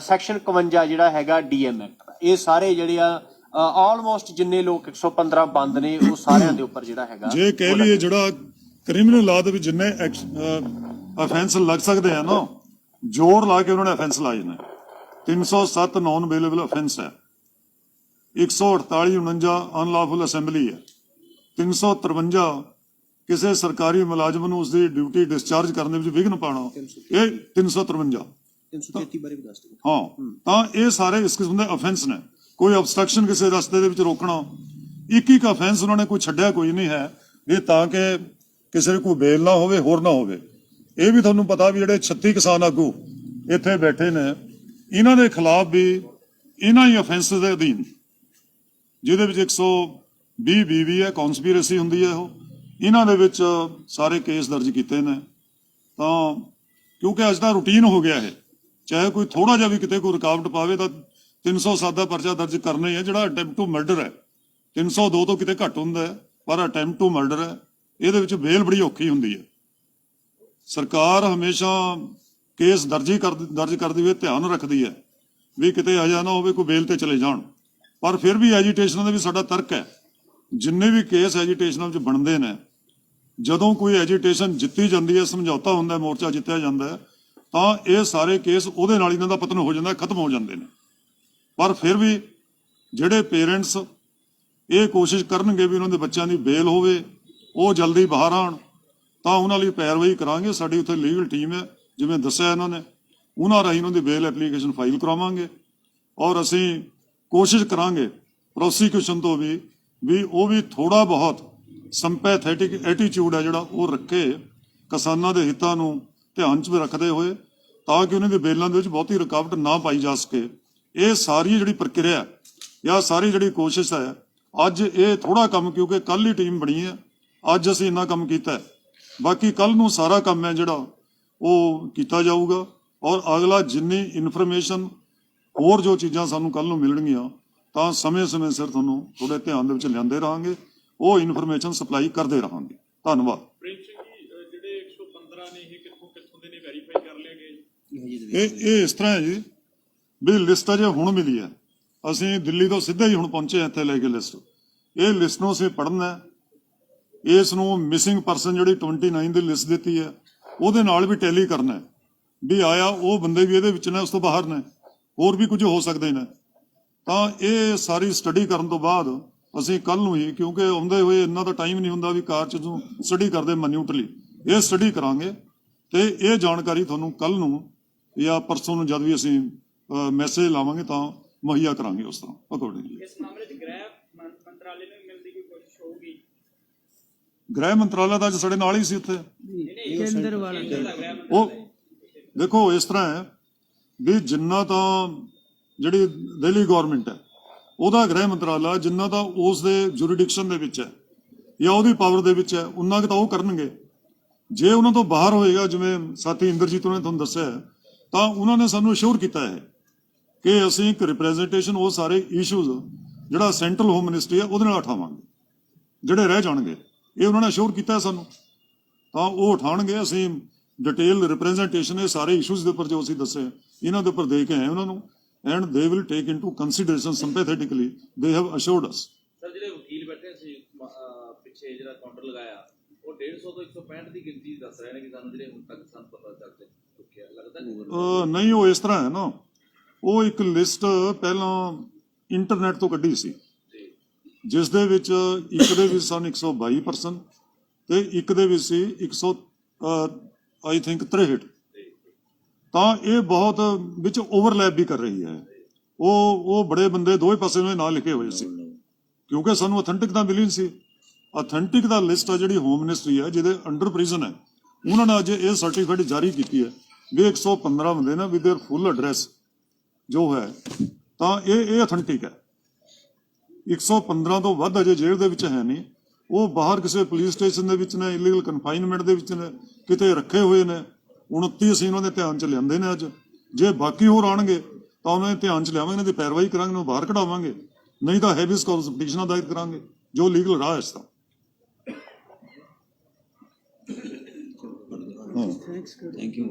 ਸੈਕਸ਼ਨ 51 ਜਿਹੜਾ ਹੈਗਾ DM ਐਕਟ, ਇਹ ਸਾਰੇ ਜਿਹੜੇ ਆ ਆਲਮੋਸਟ ਜਿੰਨੇ ਲੋਕ 115 ਬੰਦ ਨੇ ਉਹ ਸਾਰਿਆਂ ਦੇ ਉੱਪਰ ਜਿਹੜਾ ਹੈਗਾ। ਜੇ ਕਹਿ ਲਈਏ ਜਿਹੜਾ ਕ੍ਰਿਮੀਨਲ ਲਾਅ ਦੇ ਵਿੱਚ ਜਿੰਨੇ ਅਫੈਂਸ ਲੱਗ ਸਕਦੇ ਆ ਨਾ, ਜ਼ੋਰ ਲਾ ਕੇ ਉਹਨਾਂ ਨੇ ਅਫੈਂਸ ਲਾਏ ਨੇ। 307 ਨੌਨ ਅਵੇਲੇਬਲ ਅਫੈਂਸ ਹੈ, 148 49 ਅਨਲੌਫੁਲ ਅਸੈਂਬਲੀ ਹੈ, 353 ਕਿਸੇ ਸਰਕਾਰੀ ਮੁਲਾਜ਼ਮ ਨੂੰ ਉਸਦੀ ਡਿਊਟੀ ਡਿਸਚਾਰਜ ਕਰਨ ਦੇ ਵਿੱਚ ਵਿਘਨ ਪਾਉਣਾ, ਇਹ 353 333 ਬਾਰੇ ਵੀ ਦੱਸ ਦਿਓ। ਹਾਂ, ਤਾਂ ਇਹ ਸਾਰੇ ਇਸ ਕਿਸਮ ਦੇ ਅਫੈਂਸ ਨੇ। ਕੋਈ ਅਬਸਟਰਕਸ਼ਨ ਕਿਸੇ ਰਸਤੇ ਦੇ ਵਿੱਚ ਰੋਕਣਾ, ਇੱਕ ਅਫੈਂਸ ਉਹਨਾਂ ਨੇ ਕੋਈ ਛੱਡਿਆ ਕੋਈ ਨਹੀਂ ਹੈ, ਇਹ ਤਾਂ ਕਿ ਕਿਸੇ ਨੂੰ ਕੋਈ ਬੇਲ ਨਾ ਹੋਵੇ, ਹੋਰ ਨਾ ਹੋਵੇ। ਇਹ ਵੀ ਤੁਹਾਨੂੰ ਪਤਾ ਵੀ ਜਿਹੜੇ 36 ਕਿਸਾਨ ਆਗੂ ਇੱਥੇ ਬੈਠੇ ਨੇ, ਇਹਨਾਂ ਦੇ ਖਿਲਾਫ ਵੀ ਇਹਨਾਂ ਹੀ ਅਫੈਂਸ ਦੇ ਅਧੀਨ, ਜਿਹਦੇ ਵਿੱਚ 120 BB ਹੈ, ਕੌਨਸਪੀਰੇਸੀ ਹੁੰਦੀ ਹੈ, ਉਹ ਇਹਨਾਂ ਦੇ ਵਿੱਚ ਸਾਰੇ ਕੇਸ ਦਰਜ ਕੀਤੇ ਨੇ। ਤਾਂ ਕਿਉਂਕਿ ਅੱਜ ਦਾ ਰੂਟੀਨ ਹੋ ਗਿਆ ਹੈ, ਚਾਹੇ ਕੋਈ ਥੋੜਾ ਜਿਹਾ ਵੀ ਕਿਤੇ ਕੋਈ ਰੁਕਾਵਟ ਪਾਵੇ ਤਾਂ 307 ਦਾ ਪਰਚਾ ਦਰਜ ਕਰਨਾ ਹੀ ਹੈ। ਜਿਹੜਾ ਅਟੈਂਪਟ ਟੂ ਮਰਡਰ ਹੈ 302 ਤੋਂ ਕਿਤੇ ਘੱਟ ਹੁੰਦਾ ਹੈ, ਪਰ ਅਟੈਂਪਟ ਟੂ ਮਰਡਰ ਹੈ, ਇਹਦੇ ਵਿੱਚ ਬੇਲ ਬੜੀ ਔਖੀ ਹੁੰਦੀ ਹੈ। ਸਰਕਾਰ ਹਮੇਸ਼ਾ ਕੇਸ ਦਰਜ ਕਰਦੀ ਹੋਏ ਧਿਆਨ ਰੱਖਦੀ ਹੈ ਵੀ ਕਿਤੇ ਅਜਿਹਾ ਨਾ ਹੋਵੇ ਕੋਈ ਬੇਲ ਤੇ ਚਲੇ ਜਾਣ। ਪਰ ਫਿਰ ਵੀ ਐਜੀਟੇਸ਼ਨਾਂ ਦਾ ਵੀ ਸਾਡਾ ਤਰਕ ਹੈ, ਜਿੰਨੇ ਵੀ ਕੇਸ ਐਜੀਟੇਸ਼ਨਾਂ ਵਿੱਚ ਬਣਦੇ ਨੇ, ਜਦੋਂ ਕੋਈ ਐਜੀਟੇਸ਼ਨ ਜਿੱਤੀ ਜਾਂਦੀ ਹੈ, ਸਮਝੌਤਾ ਹੁੰਦਾ, ਮੋਰਚਾ ਜਿੱਤਿਆ ਜਾਂਦਾ ਹੈ, ਤਾਂ ਇਹ ਸਾਰੇ ਕੇਸ ਉਹਦੇ ਨਾਲ ਇਹਨਾਂ ਦਾ ਪਤਨ ਹੋ ਜਾਂਦਾ, ਖਤਮ ਹੋ ਜਾਂਦੇ ਨੇ। ਪਰ ਫਿਰ ਵੀ ਜਿਹੜੇ ਪੇਰੈਂਟਸ ਇਹ ਕੋਸ਼ਿਸ਼ ਕਰਨਗੇ ਵੀ ਉਹਨਾਂ ਦੇ ਬੱਚਿਆਂ ਦੀ ਬੇਲ ਹੋਵੇ, ਉਹ ਜਲਦੀ ਬਾਹਰ ਆਉਣ, ਤਾਂ ਉਹਨਾਂ ਲਈ ਪੈਰਵਾਈ ਕਰਾਂਗੇ। ਸਾਡੀ ਉੱਥੇ ਲੀਗਲ ਟੀਮ ਹੈ, ਜਿਵੇਂ ਦੱਸਿਆ ਇਹਨਾਂ ਨੇ, ਉਹਨਾਂ ਰਾਹੀਂ ਉਹਨਾਂ ਦੀ ਬੇਲ ਐਪਲੀਕੇਸ਼ਨ ਫਾਈਲ ਕਰਵਾਵਾਂਗੇ। ਔਰ ਅਸੀਂ ਕੋਸ਼ਿਸ਼ ਕਰਾਂਗੇ ਪ੍ਰੋਸੀਕਿਊਸ਼ਨ ਤੋਂ ਵੀ ਉਹ ਵੀ ਥੋੜਾ ਬਹੁਤ ਸੰਪੈਥੈਟਿਕ ਐਟੀਟਿਊਡ ਹੈ ਜਿਹੜਾ ਉਹ ਰੱਖੇ, ਕਿਸਾਨਾਂ ਦੇ ਹਿੱਤਾਂ ਨੂੰ ਧਿਆਨ 'ਚ ਰੱਖਦੇ ਹੋਏ, ਤਾਂ ਕਿ ਉਹਨਾਂ ਦੇ ਬੇਲਾਂ ਦੇ ਵਿੱਚ ਬਹੁਤੀ ਰੁਕਾਵਟ ਨਾ ਪਾਈ ਜਾ ਸਕੇ। ਇਹ ਸਾਰੀ ਜਿਹੜੀ ਪ੍ਰਕਿਰਿਆ ਜਾਂ ਸਾਰੀ ਜਿਹੜੀ ਕੋਸ਼ਿਸ਼ ਹੈ, ਅੱਜ ਇਹ ਥੋੜਾ ਕੰਮ, ਕਿਉਂਕਿ ਕੱਲ ਹੀ ਟੀਮ ਬਣੀ ਹੈ, ਅੱਜ ਅਸੀਂ ਇੰਨਾ ਕੰਮ ਕੀਤਾ ਹੈ, ਬਾਕੀ ਕੱਲ ਨੂੰ ਸਾਰਾ ਕੰਮ ਹੈ ਜਿਹੜਾ ਉਹ ਕੀਤਾ ਜਾਊਗਾ। ਔਰ ਅਗਲਾ ਜਿੰਨੀ ਇਨਫੋਰਮੇਸ਼ਨ, ਹੋਰ ਜੋ ਚੀਜ਼ਾਂ ਸਾਨੂੰ ਕੱਲ ਨੂੰ ਮਿਲਣਗੀਆਂ, ਤਾਂ ਸਮੇਂ-ਸਮੇਂ ਸਿਰ ਤੁਹਾਨੂੰ ਤੁਹਾਡੇ ਧਿਆਨ ਦੇ ਵਿੱਚ ਲਿਆਂਦੇ ਰਹਾਂਗੇ, ਉਹ ਇਨਫੋਰਮੇਸ਼ਨ ਸਪਲਾਈ ਕਰਦੇ ਰਹਾਂਗੇ। ਧੰਨਵਾਦ। ਪ੍ਰੇਮ ਸਿੰਘ ਜੀ, ਜਿਹੜੇ 115 ਨੇ ਇਹ ਕਿੱਥੋਂ ਦੇ ਨੇ ਵੈਰੀਫਾਈ ਕਰ ਲਿਆ ਗਿਆ? ਇਹ ਇਸ ਤਰ੍ਹਾਂ ਹੈ ਜੀ ਵੀ ਲਿਸਟ ਅਜੇ ਹੁਣ ਮਿਲੀ ਹੈ, ਅਸੀਂ ਦਿੱਲੀ ਤੋਂ ਸਿੱਧਾ ਹੀ ਹੁਣ ਪਹੁੰਚੇ ਇੱਥੇ ਲੈ ਕੇ ਲਿਸਟ। ਇਹ ਲਿਸਟ ਨੂੰ ਅਸੀਂ ਪੜ੍ਹਨਾ, ਇਸ ਨੂੰ ਮਿਸਿੰਗ ਪਰਸਨ ਜਿਹੜੀ 29 ਦੀ ਲਿਸਟ ਦਿੱਤੀ ਹੈ ਉਹਦੇ ਨਾਲ ਵੀ ਟੈਲੀ ਕਰਨਾ ਵੀ ਆਇਆ ਉਹ ਬੰਦੇ ਵੀ ਇਹਦੇ ਵਿੱਚ ਨੇ, ਉਸ ਤੋਂ ਬਾਹਰ ਨੇ, ਹੋਰ ਵੀ ਕੁਝ ਹੋ ਸਕਦੇ ਨੇ। ਤਾਂ ਇਹ ਸਾਰੀ ਸਟੱਡੀ ਕਰਨ ਤੋਂ ਬਾਅਦ ਅਸੀਂ ਕੱਲ ਨੂੰ ਹੀ, ਕਿਉਂਕਿ ਆਉਂਦੇ ਹੋਏ ਇੰਨਾ ਤਾਂ ਟਾਈਮ ਨਹੀਂ ਹੁੰਦਾ ਵੀ ਕਾਰ 'ਚ ਸਟੱਡੀ ਕਰਦੇ ਮਨਿਊਟਲੀ, ਇਹ ਸਟੱਡੀ ਕਰਾਂਗੇ ਤੇ ਇਹ ਜਾਣਕਾਰੀ ਤੁਹਾਨੂੰ ਕੱਲ ਨੂੰ ਜਾਂ ਪਰਸੋਂ ਨੂੰ ਜਦ ਵੀ ਅਸੀਂ ਮੈਸੇਜ ਲਾਵਾਂਗੇ ਤਾਂ ਮੁਹੱਈਆ ਕਰਾਂਗੇ ਉਸ ਤਰ੍ਹਾਂ ਅਕੋਰਡਿੰਗਲੀ। ਇਸ ਮਾਮਲੇ 'ਚ ਗ੍ਰਹਿ ਮੰਤਰਾਲੇ ਨੂੰ ਮਿਲਣ ਦੀ ਕੋਈ ਕੋਸ਼ਿਸ਼ ਹੋਊਗੀ? ਗ੍ਰਹਿ ਮੰਤਰਾਲਾ ਦਾ ਸਾਡੇ ਨਾਲ ਹੀ ਸੀ ਉੱਥੇ। ਕੇਂਦਰ ਵਾਲਾ ਉਹ ਦੇਖੋ ਇਸ ਤਰ੍ਹਾਂ ਹੈ ਵੀ ਜਿੰਨਾ ਤਾਂ ਜਿਹੜੀ ਦਿੱਲੀ ਗਵਰਨਮੈਂਟ ਹੈ ਉਹਦਾ ਗ੍ਰਹਿ ਮੰਤਰਾਲਾ ਜਿੰਨਾ ਤਾਂ ਉਸ ਦੇ ਜੁਰੀਡਿਕਸ਼ਨ ਦੇ ਵਿੱਚ ਹੈ ਜਾਂ ਉਹਦੀ ਪਾਵਰ ਦੇ ਵਿੱਚ ਹੈ, ਉਨਾ ਕੁ ਤਾਂ ਉਹ ਕਰਨਗੇ। ਜੇ ਉਹਨਾਂ ਤੋਂ ਬਾਹਰ ਹੋਏਗਾ, ਜਿਵੇਂ ਸਾਥੀ ਇੰਦਰਜੀਤ ਨੇ ਤੁਹਾਨੂੰ ਦੱਸਿਆ ਹੈ, ਤਾਂ ਉਹਨਾਂ ਨੇ ਸਾਨੂੰ ਅਸ਼ੋਰ ਕੀਤਾ ਹੈ ਕਿ ਅਸੀਂ ਇੱਕ ਰਿਪਰੈਜ਼ੈਂਟੇਸ਼ਨ ਉਹ ਸਾਰੇ ਇਸ਼ੂਜ਼ ਜਿਹੜਾ ਸੈਂਟਰਲ ਹੋਮ ਮਿਨਿਸਟਰੀ ਹੈ ਉਹਦੇ ਨਾਲ ਉਠਾਵਾਂਗੇ, ਜਿਹੜੇ ਰਹਿ ਜਾਣਗੇ। ਇਹ ਉਹਨਾਂ ਨੇ ਅਸ਼ੋਰ ਕੀਤਾ ਸਾਨੂੰ, ਤਾਂ ਉਹ ਉਠਾਉਣਗੇ। ਅਸੀਂ ਡਿਟੇਲ ਰਿਪਰੈਜ਼ੈਂਟੇਸ਼ਨ ਇਹ ਸਾਰੇ ਇਸ਼ੂਜ਼ ਦੇ ਉੱਪਰ ਜੋ ਅਸੀਂ ਦੱਸੇ ਇਹਨਾਂ ਦੇ ਉੱਪਰ ਦੇ ਕੇ ਆਏ ਉਹਨਾਂ ਨੂੰ, and they will take into consideration sympathetically they have assured us. Sir ਜਿਹੜੇ ਵਕੀਲ ਬੈਠੇ ਸੀ ਪਿੱਛੇ ਜਿਹੜਾ ਕਾਊਂਟਰ ਲਗਾਇਆ ਉਹ 150 ਤੋਂ 165 ਦੀ ਗਿਣਤੀ ਦੱਸ ਰਹੇ ਨੇ ਕਿ ਸਾਨੂੰ ਜਿਹੜੇ ਹੁਣ ਤੱਕ ਸਾਨੂੰ ਪਤਾ ਚੱਲ ਚੁੱਕਿਆ, ਲੱਗਦਾ ਨਹੀਂ, ਉਹ ਇਸ ਤਰ੍ਹਾਂ ਹੈ ਨਾ, ਉਹ ਇੱਕ ਲਿਸਟ ਪਹਿਲਾਂ ਇੰਟਰਨੈਟ ਤੋਂ ਕੱਢੀ ਸੀ ਜਿਸ ਦੇ ਵਿੱਚ ਇੱਕ ਦੇ ਵਿੱਚ ਸਨ 122 ਪਰਸਨ ਤੇ ਇੱਕ ਦੇ ਵਿੱਚ ਸੀ 100 ਆਈ ਥਿੰਕ 63। ਤਾਂ ਇਹ ਬਹੁਤ ਵਿੱਚ ਓਵਰਲੈਪ ਵੀ ਕਰ ਰਹੀ ਹੈ। ਉਹ ਬੜੇ ਬੰਦੇ ਦੋਵੇਂ ਪਾਸੇ ਨੂੰ ਨਾਂ ਲਿਖੇ ਹੋਏ ਸੀ ਕਿਉਂਕਿ ਸਾਨੂੰ ਅਥੈਂਟਿਕ ਤਾਂ ਮਿਲੀ ਨਹੀਂ ਸੀ। ਅਥੈਂਟਿਕ ਦਾ ਲਿਸਟ ਆ ਜਿਹੜੀ ਹੋਮ ਮਿਨਿਸਟਰੀ ਹੈ ਜਿਹਦੇ ਅੰਡਰ ਪ੍ਰਿਜ਼ਨ ਹੈ, ਉਹਨਾਂ ਨੇ ਅੱਜ ਇਹ ਸਰਟੀਫਿਕੇਟ ਜਾਰੀ ਕੀਤੀ ਹੈ ਵੀ 115 ਬੰਦੇ ਨੇ ਵਿਦ देयर ਫੁੱਲ ਐਡਰੈਸ ਜੋ ਹੈ, ਤਾਂ ਇਹ ਅਥੈਂਟਿਕ ਹੈ। 115 ਤੋਂ ਵੱਧ ਅਜੇ ਜੇਲ੍ਹ ਦੇ ਵਿੱਚ ਹੈ ਨਹੀਂ, ਉਹ ਬਾਹਰ ਕਿਸੇ ਪੁਲਿਸ ਸਟੇਸ਼ਨ ਦੇ ਵਿੱਚ ਨੇ, ਇਲੀਗਲ ਕਨਫਾਈਨਮੈਂਟ ਦੇ ਵਿੱਚ ਨੇ, ਕਿਤੇ ਰੱਖੇ ਹੋਏ ਨੇ। 29 ਅਸੀਂ ਉਹਨਾਂ ਦੇ ਧਿਆਨ 'ਚ ਲਿਆਂਦੇ ਨੇ। ਅੱਜ ਜੇ ਬਾਕੀ ਹੋਰ ਆਉਣਗੇ ਤਾਂ ਉਹਨਾਂ ਦੇ ਧਿਆਨ 'ਚ ਲਿਆਵਾਂਗੇ, ਇਹਨਾਂ ਦੀ ਪੈਰਵਾਈ ਕਰਾਂਗੇ, ਉਹਨੂੰ ਬਾਹਰ ਕਢਾਵਾਂਗੇ, ਨਹੀਂ ਤਾਂ ਹੈਵੀਅਸ ਕਾਰਪਸ ਪਟੀਸ਼ਨਾਂ ਦਾਇਰ ਕਰਾਂਗੇ ਜੋ ਲੀਗਲ ਰਾਹ ਇਸ ਦਾ। Thank you.